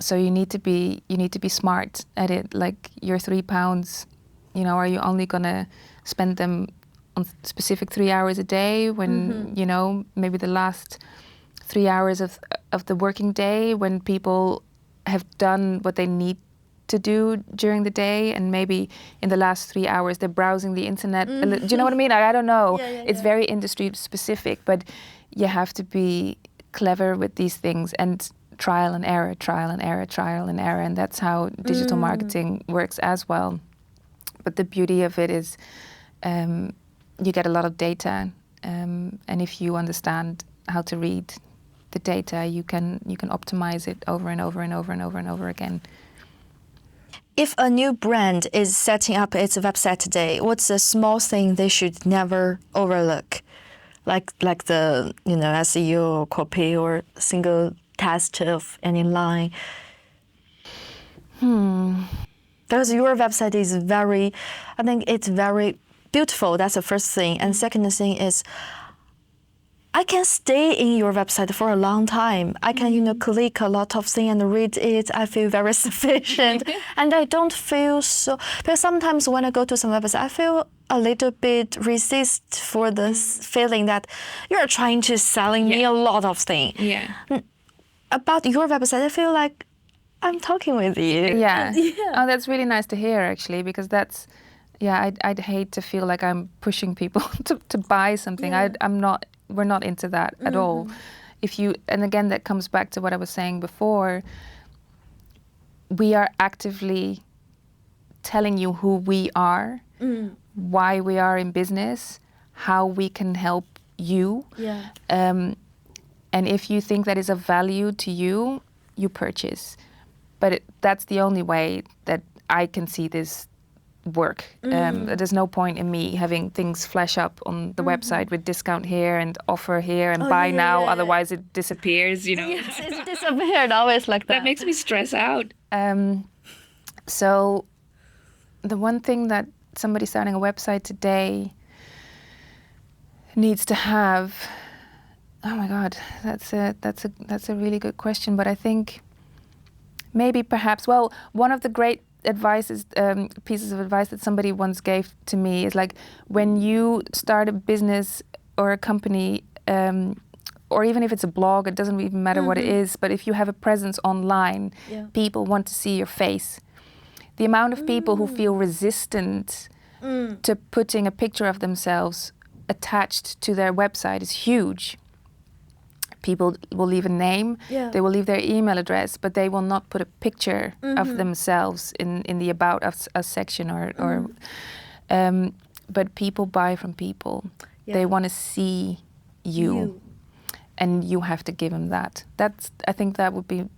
So you need to be smart at it. Like, your £3 you know, are you only gonna spend them on specific 3 hours a day when, you know, maybe the last 3 hours of the working day when people have done what they need to do during the day, and maybe in the last 3 hours they're browsing the internet. Do you know what I mean? I don't know. It's very industry specific, but you have to be clever with these things and trial and error, trial and error, trial and error, and that's how digital marketing works as well. But the beauty of it is you get a lot of data, and if you understand how to read the data, you can optimize it over and over and over and over and over again. If a new brand is setting up its website today, what's a small thing they should never overlook? Like the, you know, SEO or copy or single test of any line? Because your website is I think it's very beautiful. That's the first thing. And second thing is, I can stay in your website for a long time. I can, you know, click a lot of things and read it. I feel very sufficient. And I don't feel so, because sometimes when I go to some websites, I feel a little bit resist for this feeling that you're trying to selling me a lot of things. Yeah. About your website, I feel like I'm talking with you. Yeah. Oh, that's really nice to hear, actually, because that's, I'd hate to feel like I'm pushing people to buy something. We're not into that at all. And again, that comes back to what I was saying before. We are actively telling you who we are, why we are in business, how we can help you. And if you think that is of value to you, you purchase. But that's the only way that I can see this work. There's no point in me having things flash up on the website with discount here and offer here and buy now, otherwise it disappears, you know. Yes, it's disappeared, always like that. That makes me stress out. So the one thing that somebody starting a website today needs to have, oh my God, that's a really good question. But I think maybe perhaps, well, one of the great pieces of advice that somebody once gave to me is like, when you start a business or a company, or even if it's a blog, it doesn't even matter what it is, but if you have a presence online, people want to see your face. The amount of people who feel resistant to putting a picture of themselves attached to their website is huge. People will leave a name, they will leave their email address, but they will not put a picture of themselves in the About Us section but people buy from people. They want to see you, and you have to give them that. I think that would be,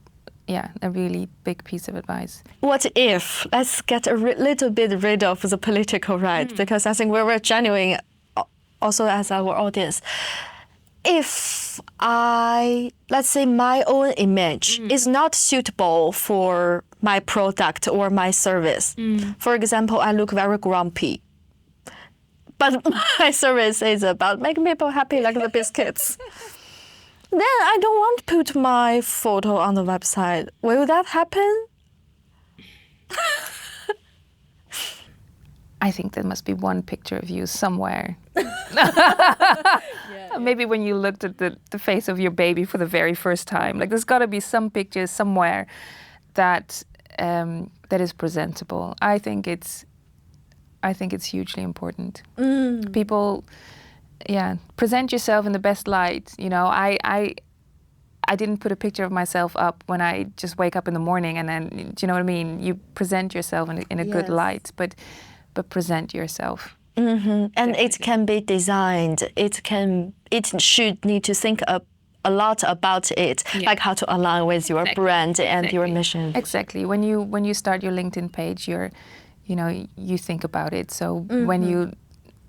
a really big piece of advice. What if, let's get a little bit rid of the political right, because I think we're genuine also as our audience. If let's say my own image is not suitable for my product or my service. For example, I look very grumpy, but my service is about making people happy like the biscuits. Then I don't want to put my photo on the website. Will that happen? I think there must be one picture of you somewhere. Maybe when you looked at the face of your baby for the very first time. Like, there's got to be some picture somewhere that is presentable. I think it's hugely important. People, present yourself in the best light. You know, I didn't put a picture of myself up when I just wake up in the morning, and then, do you know what I mean? You present yourself in a good light, but present yourself. And it can be designed. It should need to think a lot about it, like how to align with your brand and your mission. Exactly. When you start your LinkedIn page, you think about it. So when you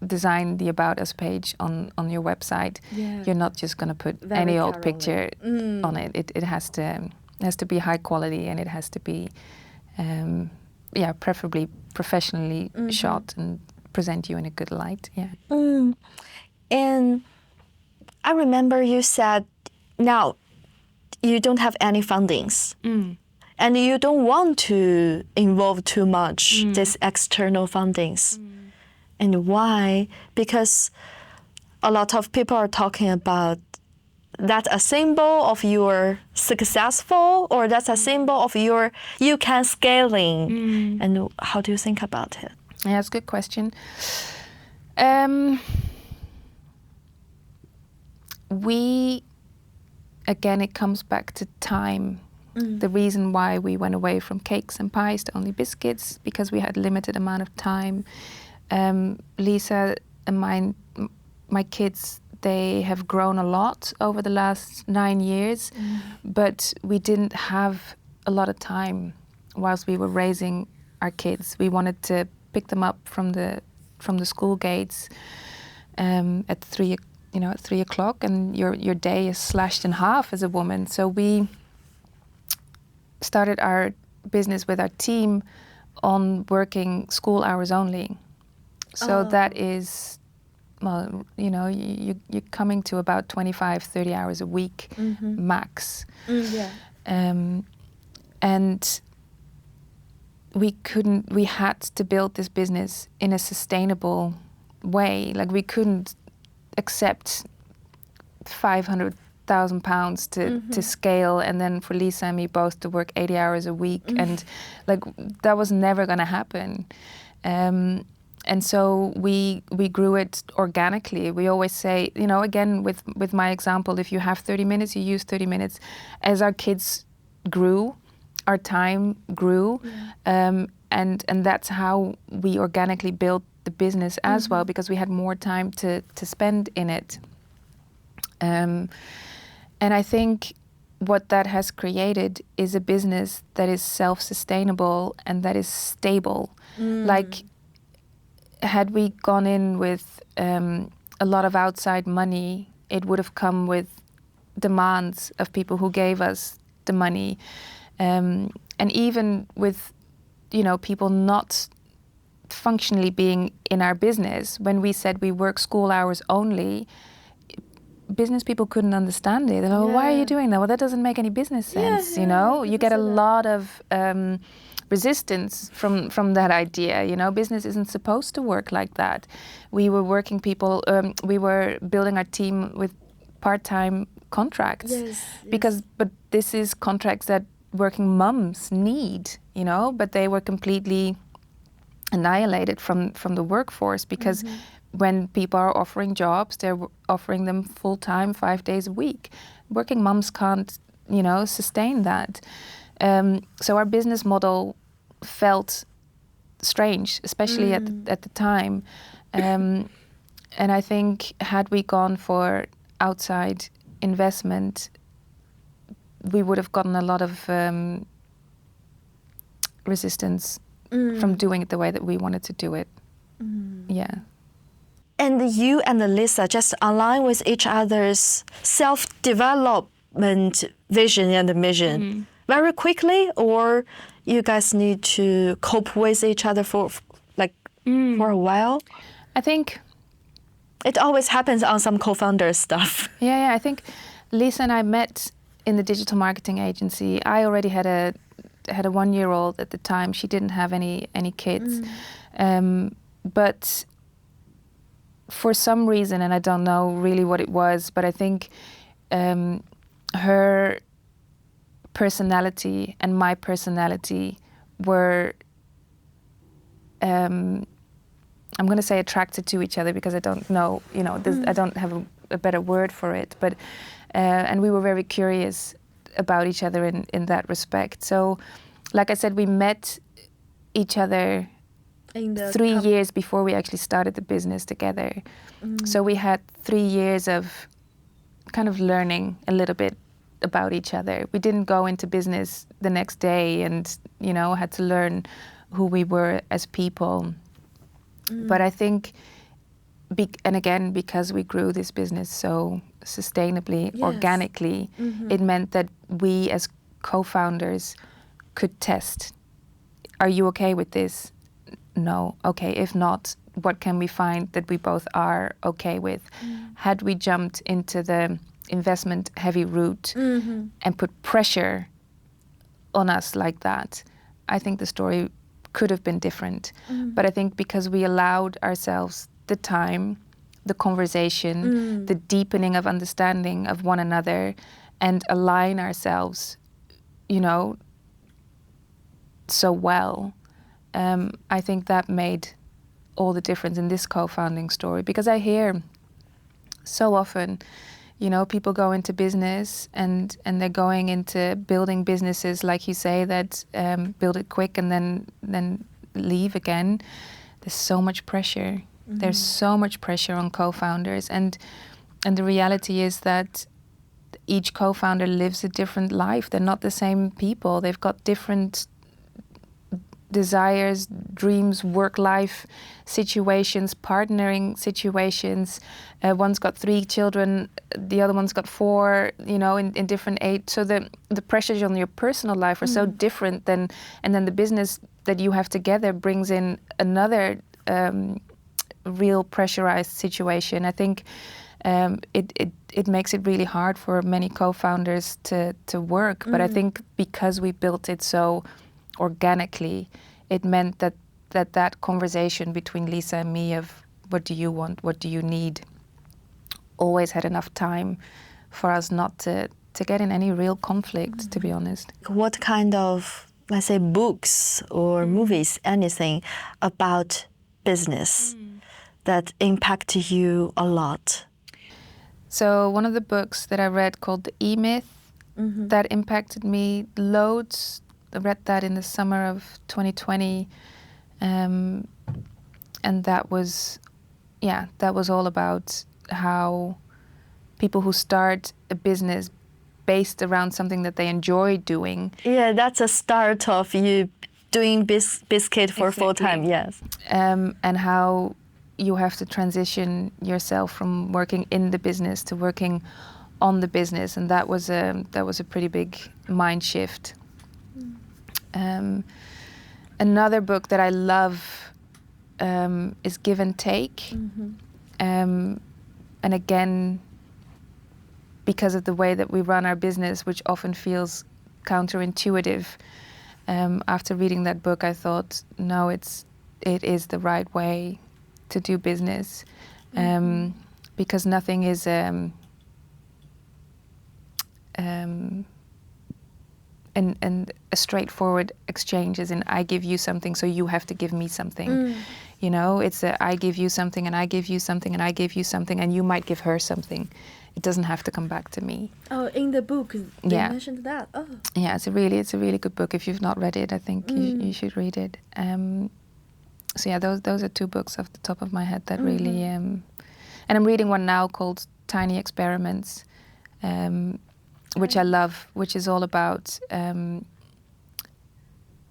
design the About Us page on your website, you're not just going to put any old picture on it. It has to be high quality, and it has to be preferably professionally shot and present you in a good light. And I remember you said now you don't have any fundings. And you don't want to involve too much this external fundings. And why? Because a lot of people are talking about that's a symbol of your successful, or that's a symbol of you can scaling. And how do you think about it? Yeah, that's a good question. Again, it comes back to time. The reason why we went away from cakes and pies to only biscuits, because we had limited amount of time. Lisa and my kids, they have grown a lot over the last 9 years, but we didn't have a lot of time whilst we were raising our kids. We wanted to pick them up from the school gates at 3 o'clock, and your day is slashed in half as a woman. So we started our business with our team on working school hours only. So that is, well, you're coming to about 25, 30 hours a week max. And we had to build this business in a sustainable way. Like, we couldn't accept £500,000 to scale, and then for Lisa and me both to work 80 hours a week, and like that was never going to happen. And so we grew it organically. We always say, again with my example, if you have 30 minutes, you use 30 minutes. As our kids grew, our time grew, and that's how we organically built the business as well, because we had more time to spend in it. And I think what that has created is a business that is self-sustainable and that is stable. Like, had we gone in with a lot of outside money, it would have come with demands of people who gave us the money. And even with, people not functionally being in our business, when we said we work school hours only, business people couldn't understand it. They're like, why are you doing that? Well, that doesn't make any business sense, You get a lot of resistance from that idea. Business isn't supposed to work like that. We were working people, we were building our team with part-time contracts. But this is contracts that working mums need, but they were completely annihilated from the workforce, because when people are offering jobs, they're offering them full-time, 5 days a week. Working mums can't, sustain that. So our business model felt strange, especially at the time. And I think had we gone for outside investment, we would have gotten a lot of resistance from doing it the way that we wanted to do it. Yeah. And you and Lisa just align with each other's self-development vision and mission very quickly, or you guys need to cope with each other for a while? I think it always happens on some co-founder stuff. Yeah, I think Lisa and I met in the digital marketing agency. I already had a 1-year-old at the time. She didn't have any kids. But for some reason, and I don't know really what it was, but I think her personality and my personality were, I'm going to say attracted to each other, because I don't know, I don't have a better word for it, but and we were very curious about each other in that respect. So, like I said, we met each other 3 years before we actually started the business together. So we had 3 years of kind of learning a little bit about each other. We didn't go into business the next day and, had to learn who we were as people. But I think, and again, because we grew this business so sustainably, organically, it meant that we as co-founders could test. Are you okay with this? No. Okay, if not, what can we find that we both are okay with? Had we jumped into the investment heavy route and put pressure on us like that, I think the story could have been different. But I think because we allowed ourselves the time, the conversation, the deepening of understanding of one another, and align ourselves, you know, so well, I think that made all the difference in this co-founding story. Because I hear so often, you know, people go into business and they're going into building businesses, like you say, that build it quick and then leave again. There's so much pressure. There's so much pressure on co-founders, and the reality is that each co-founder lives a different life. They're not the same people. They've got different desires, dreams, work-life situations, partnering situations. One's got 3 children, the other one's got 4, you know, in different age. So the pressures on your personal life are so different and then the business that you have together brings in another real pressurized situation. I think it makes it really hard for many co-founders to work. But I think because we built it so organically, it meant that conversation between Lisa and me of what do you want, what do you need, always had enough time for us not to get in any real conflict, to be honest. What kind of, let's say, books or movies, anything about business that impacted you a lot? So one of the books that I read called The E-Myth, that impacted me loads. I read that in the summer of 2020, and that was all about how people who start a business based around something that they enjoy doing. Yeah, that's a start of you doing biscuit for full time, yes. And how you have to transition yourself from working in the business to working on the business, and that was a pretty big mind shift. Another book that I love is Give and Take. And again, because of the way that we run our business, which often feels counterintuitive, after reading that book, I thought, no, it is the right way to do business, because nothing is and a straightforward exchange, as in I give you something, so you have to give me something. You know, it's I give you something and I give you something and I give you something and you might give her something. It doesn't have to come back to me. Oh, in the book they mentioned that. Oh, yeah, it's a really good book. If you've not read it, I think you should read it. So yeah, those are 2 books off the top of my head that really. And I'm reading one now called Tiny Experiments, which I love, which is all about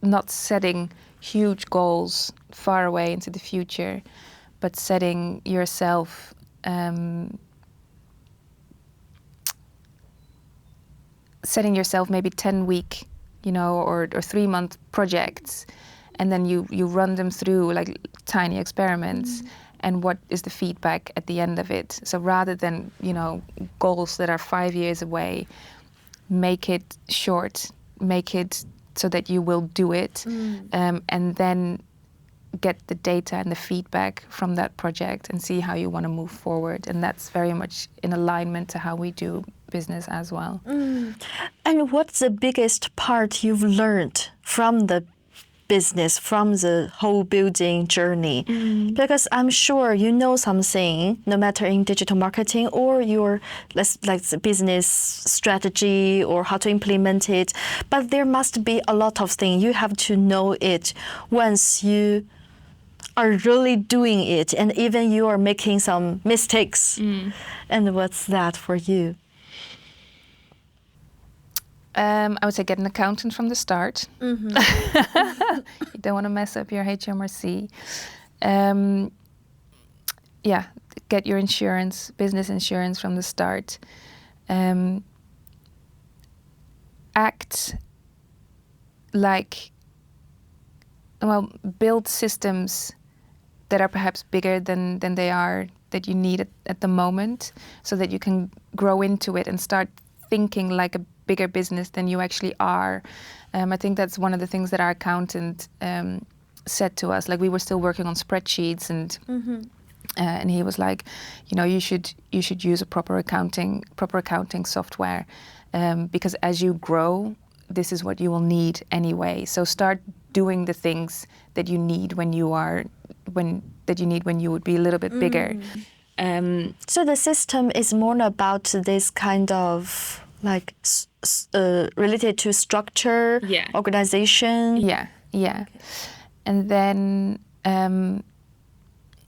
not setting huge goals far away into the future, but setting yourself maybe 10-week, you know, or 3-month projects, and then you run them through like tiny experiments. And what is the feedback at the end of it? So rather than, you know, goals that are 5 years away, make it short, make it so that you will do it, and then get the data and the feedback from that project and see how you want to move forward. And that's very much in alignment to how we do business as well. And what's the biggest part you've learned from the business, from the whole building journey? Because I'm sure you know something, no matter in digital marketing or your the business strategy or how to implement it, but there must be a lot of things you have to know it once you are really doing it, and even you are making some mistakes. And what's that for you? I would say get an accountant from the start. You don't want to mess up your HMRC. Get your insurance, business insurance from the start. Act like, build systems that are perhaps bigger than they are, that you need at the moment, so that you can grow into it and start thinking like a bigger business than you actually are. I think that's one of the things that our accountant said to us. Like, we were still working on spreadsheets, and he was like, you know, you should use a proper accounting software, because as you grow, this is what you will need anyway. So start doing the things that you need when you would be a little bit bigger. So the system is more about this kind of like related to structure, organization. Yeah. Okay. And then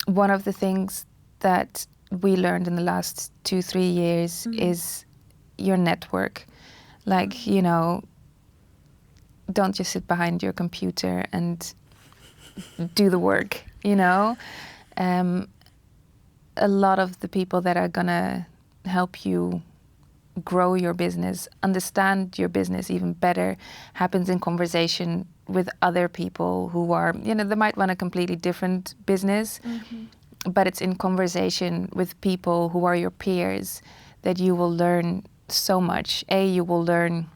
one of the things that we learned in the last 2-3 years is your network. Like, you know, don't just sit behind your computer and do the work, you know. A lot of the people that are gonna help you grow your business, understand your business even better, happens in conversation with other people who are, you know, they might run a completely different business, but it's in conversation with people who are your peers that you will learn so much. You will learn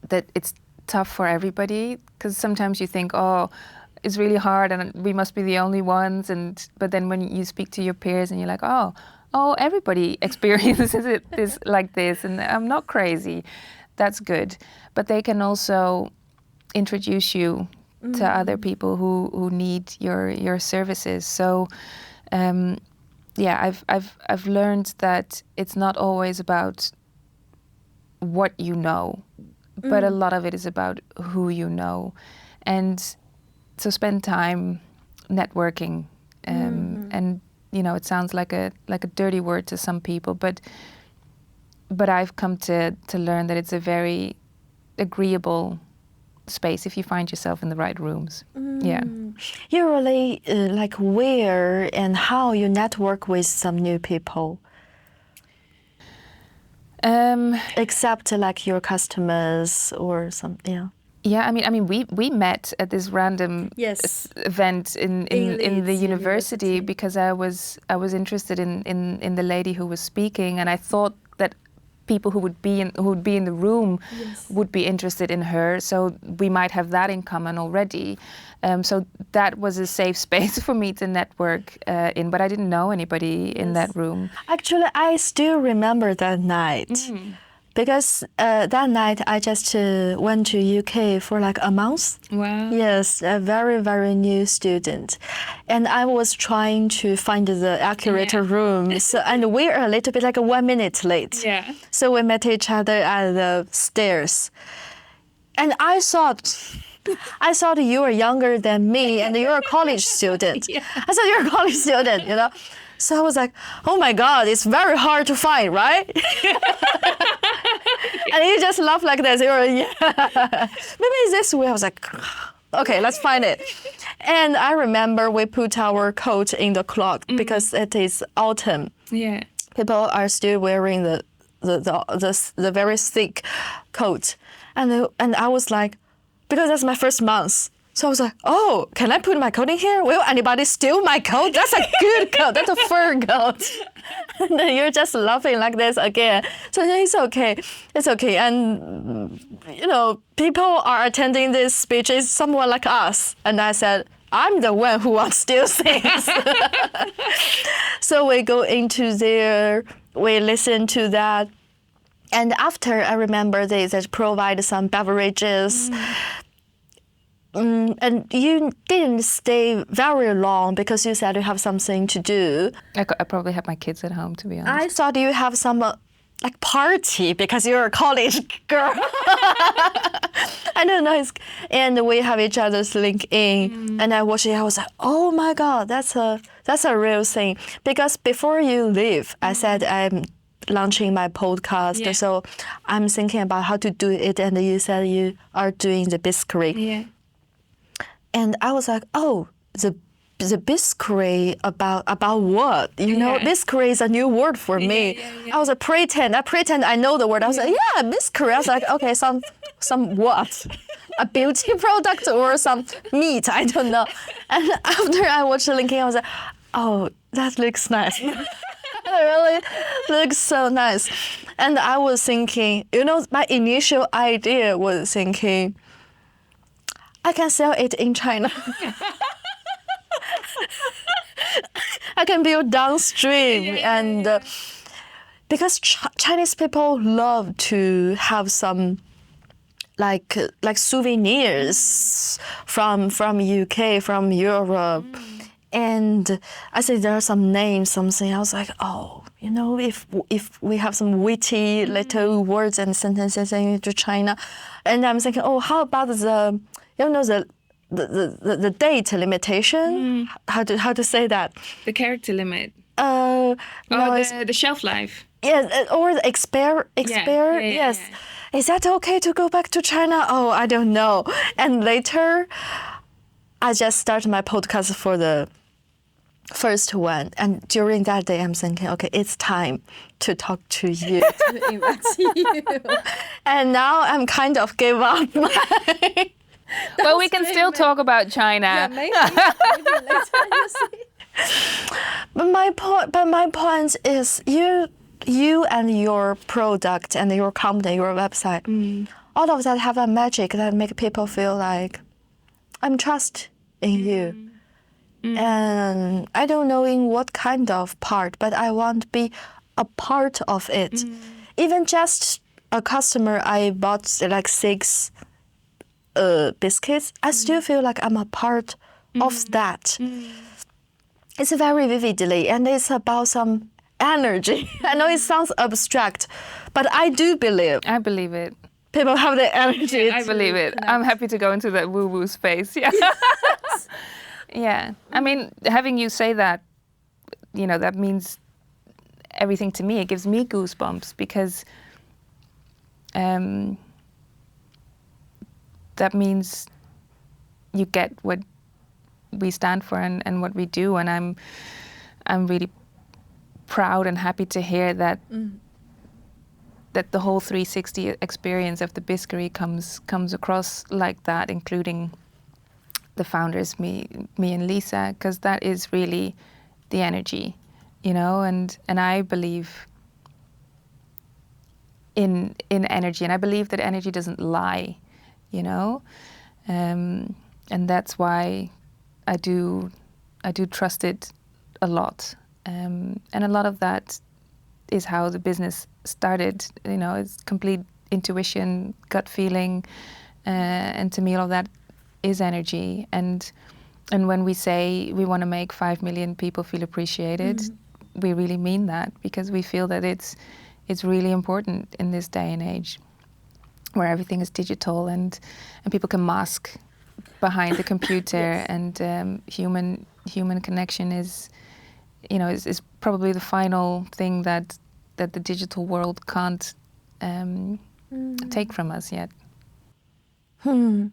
that it's tough for everybody, because sometimes you think, oh, it's really hard and we must be the only ones, but then when you speak to your peers and you're like, oh, everybody experiences it like this, and I'm not crazy. That's good. But they can also introduce you to other people who need your services. So I've learned that it's not always about what you know, but a lot of it is about who you know. And so spend time networking, and you know, it sounds like a dirty word to some people, but I've come to learn that it's a very agreeable space if you find yourself in the right rooms. Yeah. You really like where and how you network with some new people? Except like your customers or some, Yeah, I mean, we met at this random event in the university because I was interested in the lady who was speaking, and I thought that people who would be in the room would be interested in her, so we might have that in common already. So that was a safe space for me to network in, but I didn't know anybody in that room. Actually, I still remember that night. Because that night I just went to UK for like a month. Wow. Yes, a very, very new student. And I was trying to find the accurate room. So, and we are a little bit like 1 minute late. Yeah. So we met each other at the stairs. And I thought you were younger than me and you're a college student. I thought you're a college student, you know. So I was like, oh my God, it's very hard to find, right? And you just laugh like this. You're maybe it's this way. I was like, okay, let's find it. And I remember we put our coat in the closet because it is autumn. Yeah. People are still wearing the very thick coat. And I was like, because that's my first month. So I was like, oh, can I put my coat in here? Will anybody steal my coat? That's a good coat. That's a fur coat. And then you're just laughing like this again. So it's okay. It's okay. And, you know, people are attending this speech is someone like us. And I said, I'm the one who wants to steal things. So we go into there. We listen to that. And after, I remember they provide some beverages. And you didn't stay very long because you said you have something to do. I probably had my kids at home, to be honest. I thought you have some like party because you're a college girl. I don't know. And we have each other's LinkedIn. And I watched it. I was like, oh my God, that's a real thing. Because before you leave, I said I'm launching my podcast. So I'm thinking about how to do it. And you said you are doing the Biskery. Yeah. And I was like, oh, the Biskery about what? You know, Biskery is a new word for me. I was like, I pretend I know the word. I was like, yeah, Biskery. I was like, okay, some what? A beauty product or some meat? I don't know. And after I watched the LinkedIn, I was like, oh, that looks nice. It really looks so nice. And I was thinking, my initial idea was thinking, I can sell it in China. I can build downstream. Because Chinese people love to have some like souvenirs from UK, from Europe. And I said there are some names, something. I was like, if we have some witty little words and sentences into China, and I'm thinking, how about the date limitation? How to say that? The character limit. No, the shelf life. Yes, or the expire. Yes. Yeah. Is that okay to go back to China? I don't know. And later, I just started my podcast for the first one. And during that day, I'm thinking, okay, it's time to talk to you. To invite you. And now I'm kind of gave up. Well, we can still talk about China. Yeah, maybe later. You see. But my point is, you and your product and your company, your website, all of that have a magic that make people feel like I'm trust in you. And I don't know in what kind of part, but I want to be a part of it. Even just a customer, I bought like 6 biscuits. I still feel like I'm a part of that. It's very vividly, and it's about some energy. I know it sounds abstract, but I do believe. I believe it. People have the energy. I believe it. I'm happy to go into that woo-woo space. Yeah. Yeah. I mean, having you say that, that means everything to me. It gives me goosebumps because that means you get what we stand for and what we do. And I'm really proud and happy to hear that that the whole 360 experience of the Biskery comes across like that, including the founders, me and Lisa, because that is really the energy, and I believe in energy, and I believe that energy doesn't lie, and that's why I do trust it a lot, and a lot of that is how the business started. It's complete intuition, gut feeling, and to me all of that is energy. And when we say we want to make 5 million people feel appreciated, we really mean that, because we feel that it's really important in this day and age where everything is digital and people can mask behind the computer. Yes. And human connection is probably the final thing that the digital world can't take from us yet. I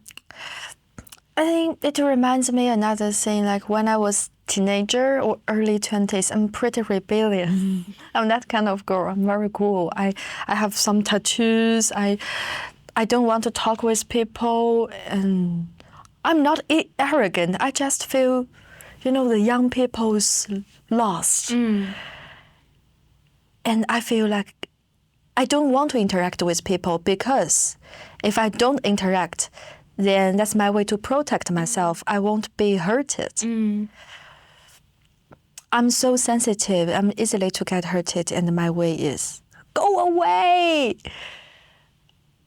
think it reminds me another thing, like when I was teenager or early 20s, I'm pretty rebellious. I'm that kind of girl. I'm very cool. I have some tattoos. I don't want to talk with people, and I'm not arrogant. I just feel, the young people's lost. And I feel like I don't want to interact with people, because if I don't interact, then that's my way to protect myself. I won't be hurted. I'm so sensitive. I'm easily to get hurted, and my way is go away.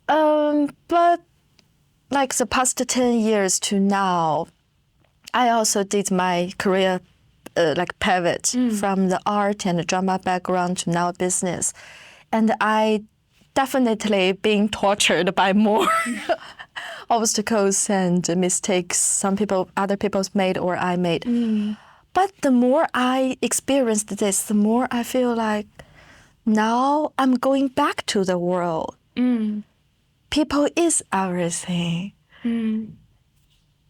But like the past 10 years to now, I also did my career pivot from the art and the drama background to now business. And I definitely being tortured by more obstacles and mistakes other people's made or I made. But the more I experienced this, the more I feel like now I'm going back to the world. People is everything.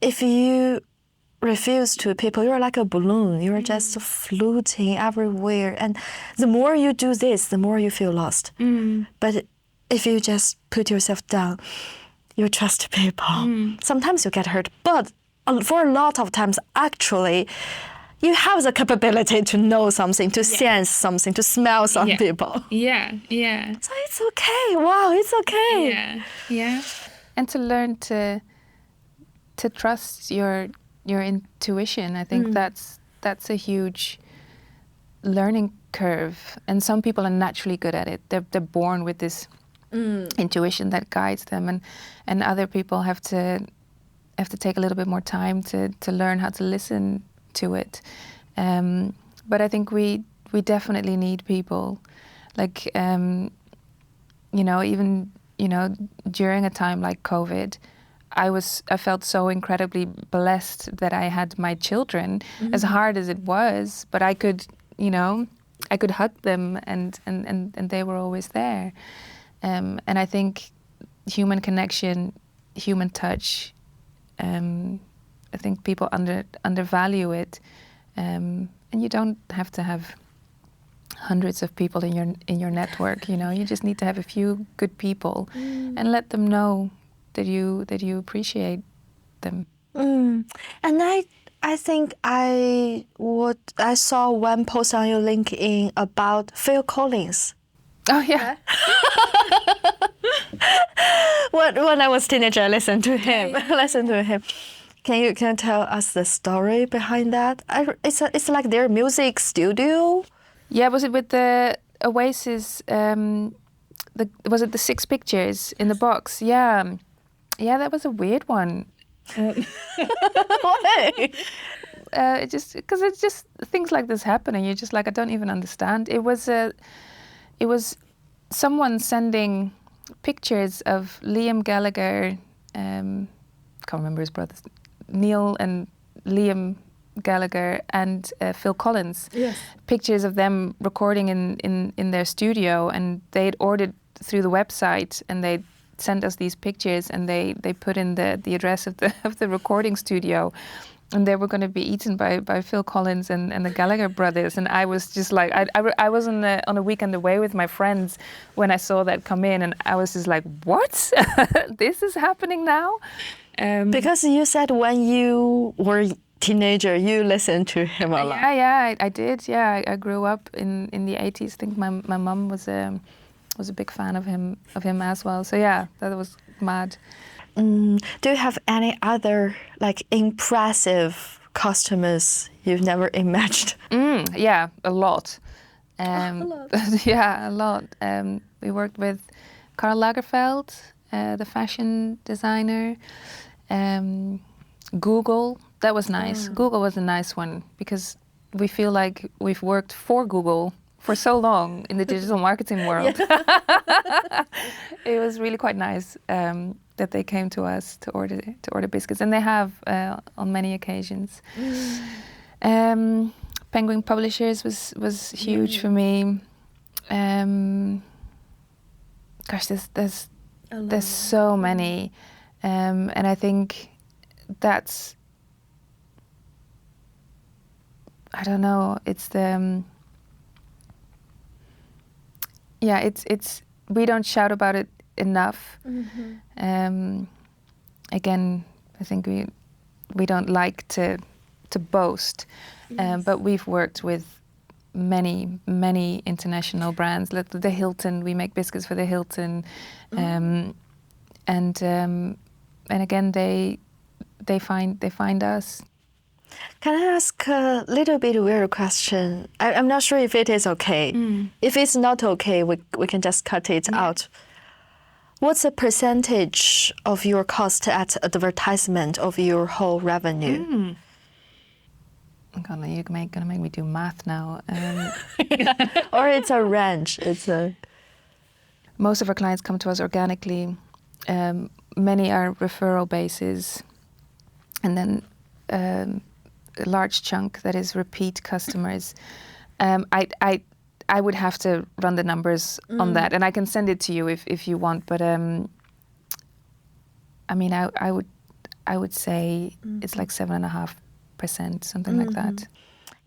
If you refuse to people, you're like a balloon. You're just floating everywhere. And the more you do this, the more you feel lost. But if you just put yourself down, you trust people. Sometimes you get hurt, but for a lot of times, actually, you have the capability to know something, to sense something, to smell some people. Yeah. So it's okay. Wow, it's okay. Yeah. And to learn to trust your intuition. I think that's a huge learning curve. And some people are naturally good at it. They're born with this intuition that guides them, and other people have to take a little bit more time to learn how to listen to it. But I think we definitely need people, like even during a time like COVID, I felt so incredibly blessed that I had my children, as hard as it was, but I could hug them and they were always there. And I think human connection, human touch, I think people undervalue it. And you don't have to have hundreds of people in your network, you just need to have a few good people and let them know that you appreciate them. And I think I saw one post on your LinkedIn about Phil Collins. Oh yeah. When I was teenager, I listened to him. Can you tell us the story behind that? It's like their music studio. Yeah, was it with the Oasis? Was it the 6 pictures in the box? Yeah, that was a weird one. Why? It's just things like this happen, and you're just like, I don't even understand. It was someone sending pictures of Liam Gallagher. Can't remember his brothers, Neil and Liam Gallagher and Phil Collins. Yes. Pictures of them recording in their studio, and they'd ordered through the website, and they sent us these pictures, and they put in the address of the recording studio, and they were going to be eaten by Phil Collins and the Gallagher brothers. And I was just like, I was on a weekend away with my friends when I saw that come in, and I was just like, what? This is happening now? Because you said when you were teenager, you listened to him a lot. Yeah, I did. Yeah, I grew up in the 80s. I think my mum was a big fan of him as well. So yeah, that was mad. Do you have any other like impressive customers you've never imagined? Yeah, a lot. A lot. Yeah, a lot. We worked with Karl Lagerfeld, the fashion designer. Google, that was nice. Google was a nice one because we feel like we've worked for Google for so long in the digital marketing world. It was really quite nice that they came to us to order biscuits, and they have on many occasions. Penguin Publishers was huge for me. Gosh, there's so many, and I think that's, I don't know, it's the it's we don't shout about it enough. Again, I think we don't like to boast, but we've worked with many international brands. The Hilton, we make biscuits for the Hilton, and again they find us. Can I ask a little bit weird question? I'm not sure if it is okay. If it's not okay, we can just cut it out. What's the percentage of your cost at advertisement of your whole revenue? God, you're gonna make me do math now. Or it's a range. Most of our clients come to us organically. Many are referral bases, and then a large chunk that is repeat customers. I would have to run the numbers on that, and I can send it to you if you want. But I mean, I would say it's like 7.5%, something like that.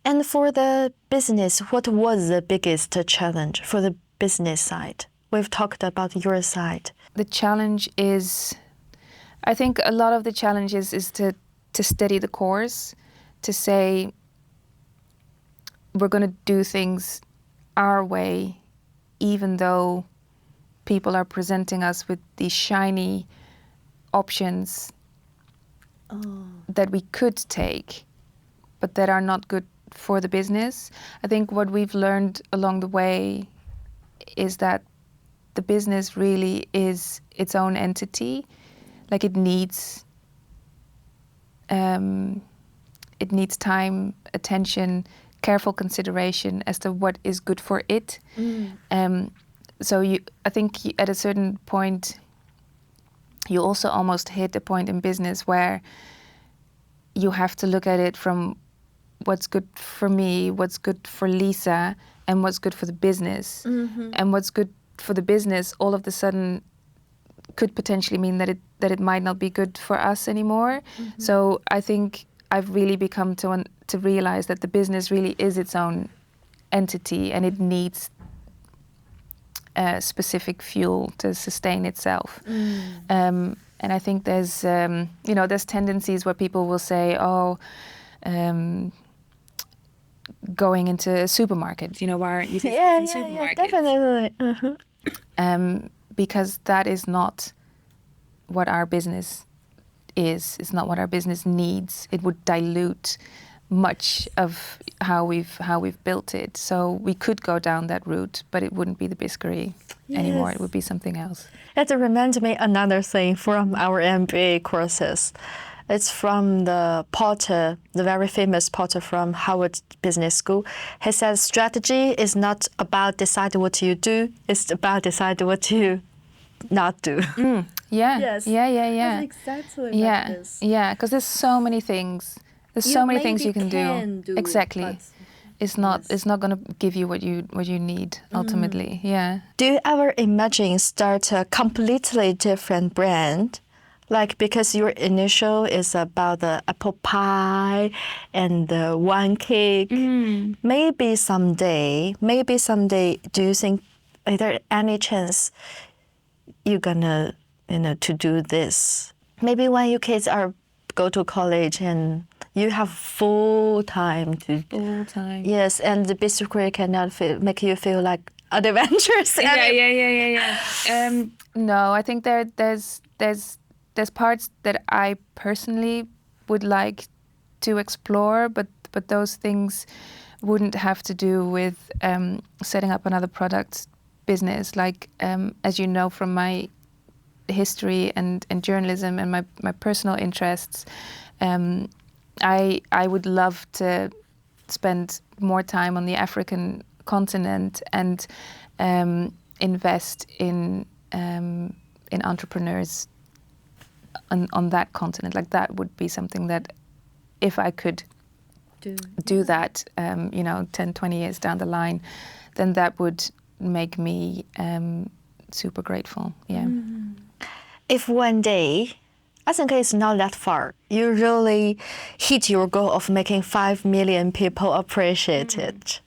And for the business, what was the biggest challenge for the business side? We've talked about your side. The challenge is, I think a lot of the challenge is to steady the course, to say, we're going to do things our way, even though people are presenting us with these shiny options that we could take, but that are not good for the business. I think what we've learned along the way is that the business really is its own entity. Like it needs time, attention, careful consideration as to what is good for it. So I think at a certain point, you also almost hit a point in business where you have to look at it from what's good for me, what's good for Lisa, and what's good for the business. And what's good for the business all of a sudden could potentially mean that it might not be good for us anymore. So I think I've really become to realize that the business really is its own entity, and it needs specific fuel to sustain itself. And I think there's there's tendencies where people will say, going into a supermarket, why aren't you in supermarket? Definitely. Because that is not what our business is. It's not what our business needs. It would dilute much of how we've built it. So we could go down that route, but it wouldn't be the Biskery anymore. It would be something else. It reminds me another thing from our MBA courses. It's from the Potter, the very famous Potter from Harvard Business School. He says strategy is not about deciding what you do, it's about deciding what you not do. Yeah. Yes. Yeah. That's exactly like this. Yeah, because there's so many things. There's so many things you can do. Exactly. But It's not going to give you what you need ultimately. Yeah. Do you ever imagine start a completely different brand? Like, because your initial is about the apple pie and the one cake. Maybe someday, do you think, is there any chance you're gonna, to do this? Maybe when your kids go to college and you have full time to... Full time. Yes, and the Biskery cannot make you feel like adventurous. Yeah. No, I think there's parts that I personally would like to explore, but those things wouldn't have to do with setting up another product business. Like, as you know from my history and journalism and my personal interests, I would love to spend more time on the African continent and invest in entrepreneurs on that continent. Like, that would be something that if I could do that, 10, 20 years down the line, then that would make me super grateful. Yeah. If one day, I think it's not that far, you really hit your goal of making 5 million people appreciate it.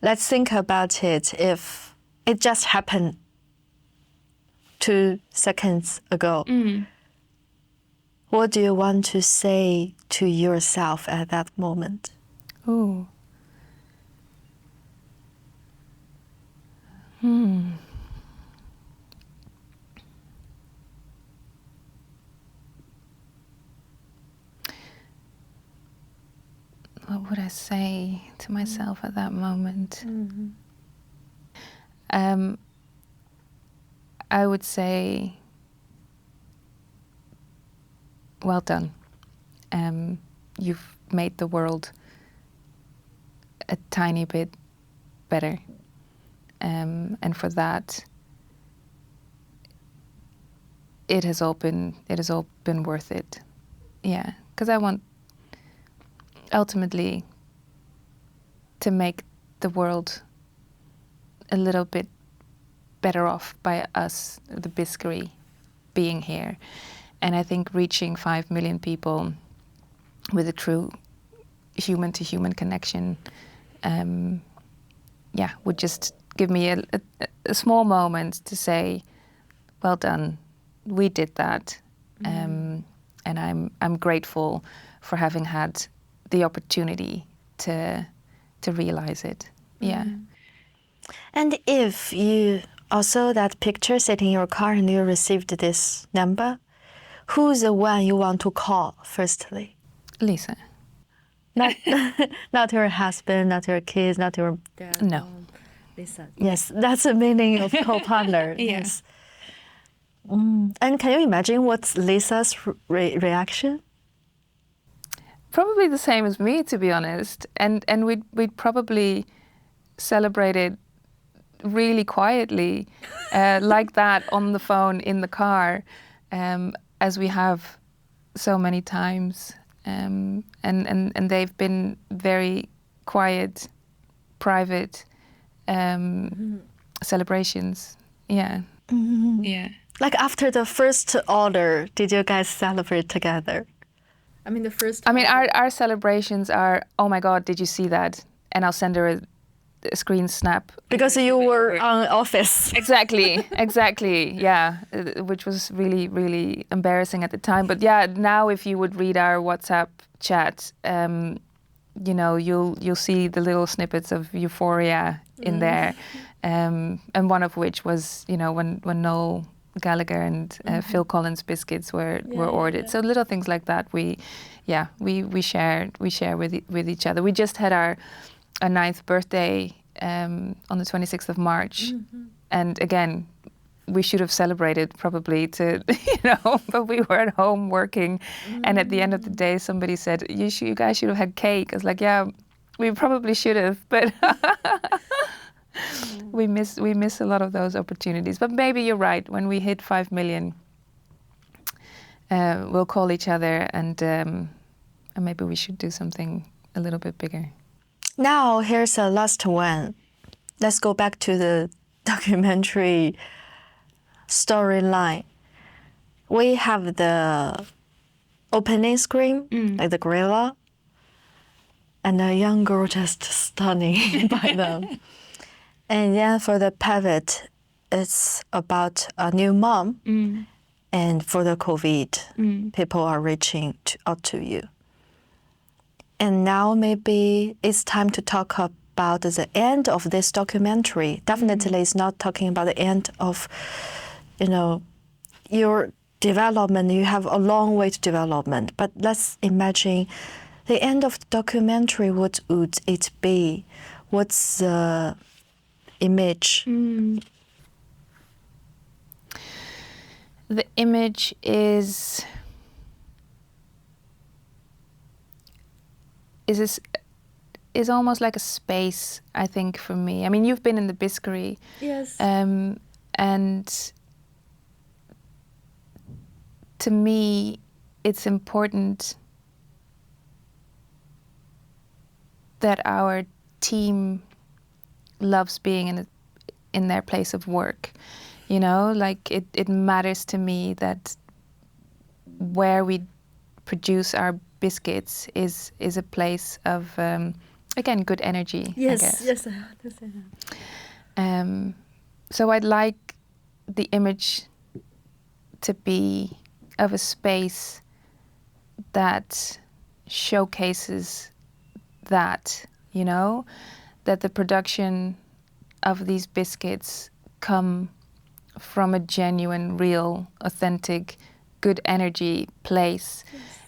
Let's think about it. If it just happened 2 seconds ago, what do you want to say to yourself at that moment? Ooh. What would I say to myself at that moment? I would say, well done. You've made the world a tiny bit better. And for that, it has all been worth it. Yeah, because I want ultimately to make the world a little bit better off by us, the Biskery, being here. And I think reaching 5 million people with a true human-to-human connection, would just give me a small moment to say, well done, we did that. And I'm grateful for having had the opportunity to to realize it. Yeah. And if you also that picture sitting in your car and you received this number, who's the one you want to call firstly? Lisa. Not, not your husband, not your kids, not your... Dad, No. mom, Lisa. Yes, that's the meaning of co-partner. Yes. And can you imagine what's Lisa's reaction? Probably the same as me, to be honest. And we'd probably celebrate it really quietly, like that on the phone in the car, as we have so many times. And they've been very quiet, private celebrations. Yeah. Yeah. Like after the first order, did you guys celebrate together? I mean, the first. I mean, our celebrations are, oh my God, did you see that? And I'll send her a screen snap. Because you were on office. Exactly, yeah, which was really, really embarrassing at the time. But yeah, now if you would read our WhatsApp chat, you know, you'll see the little snippets of euphoria in there, and one of which was, you know, when Noel Gallagher and Phil Collins biscuits were ordered. Yeah. So little things like that we share with each other. We just had our 9th birthday on the 26th of March, and again, we should have celebrated probably to, you know, but we were at home working, and at the end of the day, somebody said, you guys should have had cake. I was like, yeah, we probably should have, but we miss a lot of those opportunities. But maybe you're right. When we hit 5 million, we'll call each other, and maybe we should do something a little bit bigger. Now, here's a last one. Let's go back to the documentary storyline. We have the opening screen, like the gorilla, and a young girl just stunning by them. And then for the pivot, it's about a new mom. And for the COVID, people are reaching out to you. And now maybe it's time to talk about the end of this documentary. Definitely it's not talking about the end of, you know, your development. You have a long way to development. But let's imagine the end of the documentary. What would it be? What's the image? The image is almost like a space, I think, for me. I mean, you've been in the Biskery. Yes. And to me, it's important that our team loves being in their place of work. You know, like it matters to me that where we produce our biscuits is a place of, again, good energy. Yes, I guess. yes, I understand. So I'd like the image to be of a space that showcases that, you know, that the production of these biscuits come from a genuine, real, authentic, good energy place,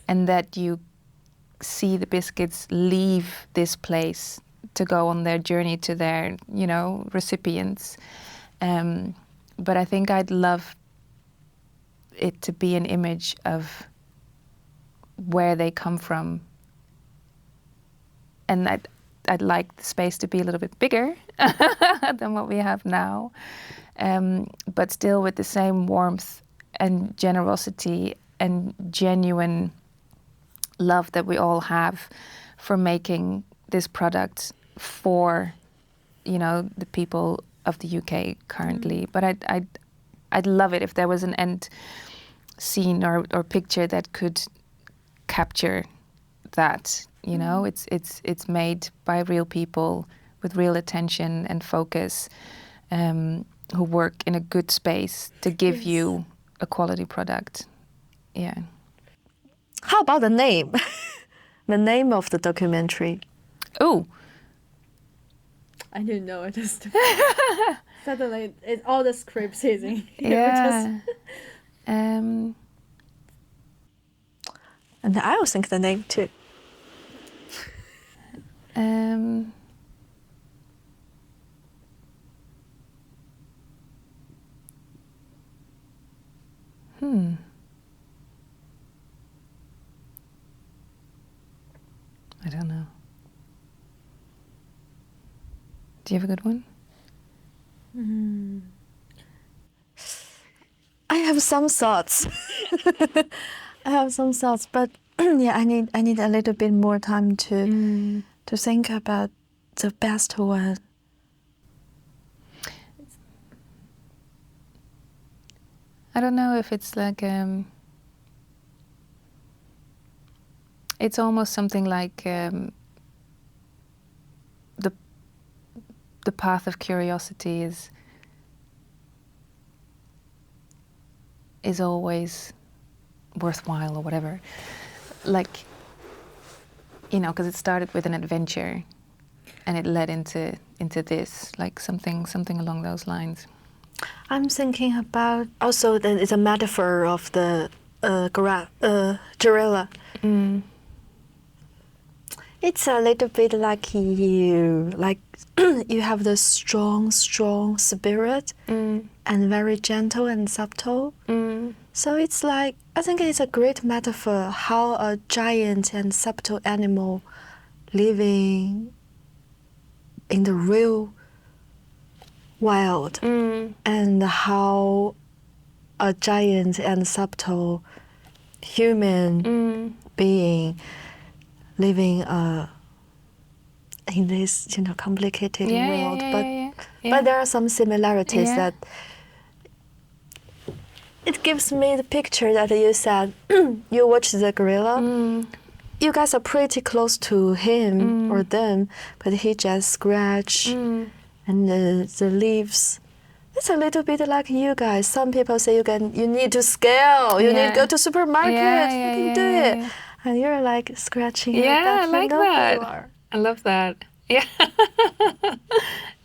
and that you see the biscuits leave this place to go on their journey to their, you know, recipients. But I think I'd love it to be an image of where they come from, and I'd like the space to be a little bit bigger than what we have now, but still with the same warmth and generosity and genuine love that we all have for making this product for, you know, the people of the UK currently. But I'd love it if there was an end scene or picture that could capture that. You know, it's made by real people with real attention and focus, who work in a good space to give you a quality product. Yeah. How about the name? The name of the documentary? Oh, I didn't know it. Just suddenly, all the scripts is in here. Yeah. And I will think the name too. I don't know. Do you have a good one? I have some thoughts. But yeah, I need a little bit more time to think about the best one. I don't know if it's like it's almost something like the path of curiosity is always worthwhile or whatever. Like, you know, because it started with an adventure and it led into this, like something along those lines. I'm thinking about also that it's a metaphor of the gorilla. It's a little bit like you have the strong spirit and very gentle and subtle. So it's like, I think it's a great metaphor how a giant and subtle animal living in the real wild and how a giant and subtle human being living in this complicated world, but there are some similarities that it gives me the picture that you said. You watch the gorilla, you guys are pretty close to him or them, but he just scratch and the leaves. It's a little bit like you guys. Some people say you need to scale, you need to go to supermarket, you can do it. And you're like scratching it. Yeah, I like that. You are. I love that. Yeah.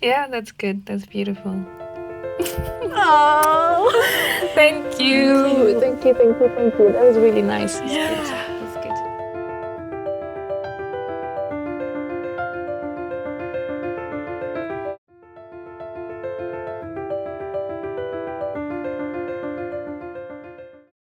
Yeah, that's good. That's beautiful. Oh, Thank you. Thank you. That was really nice. Yeah.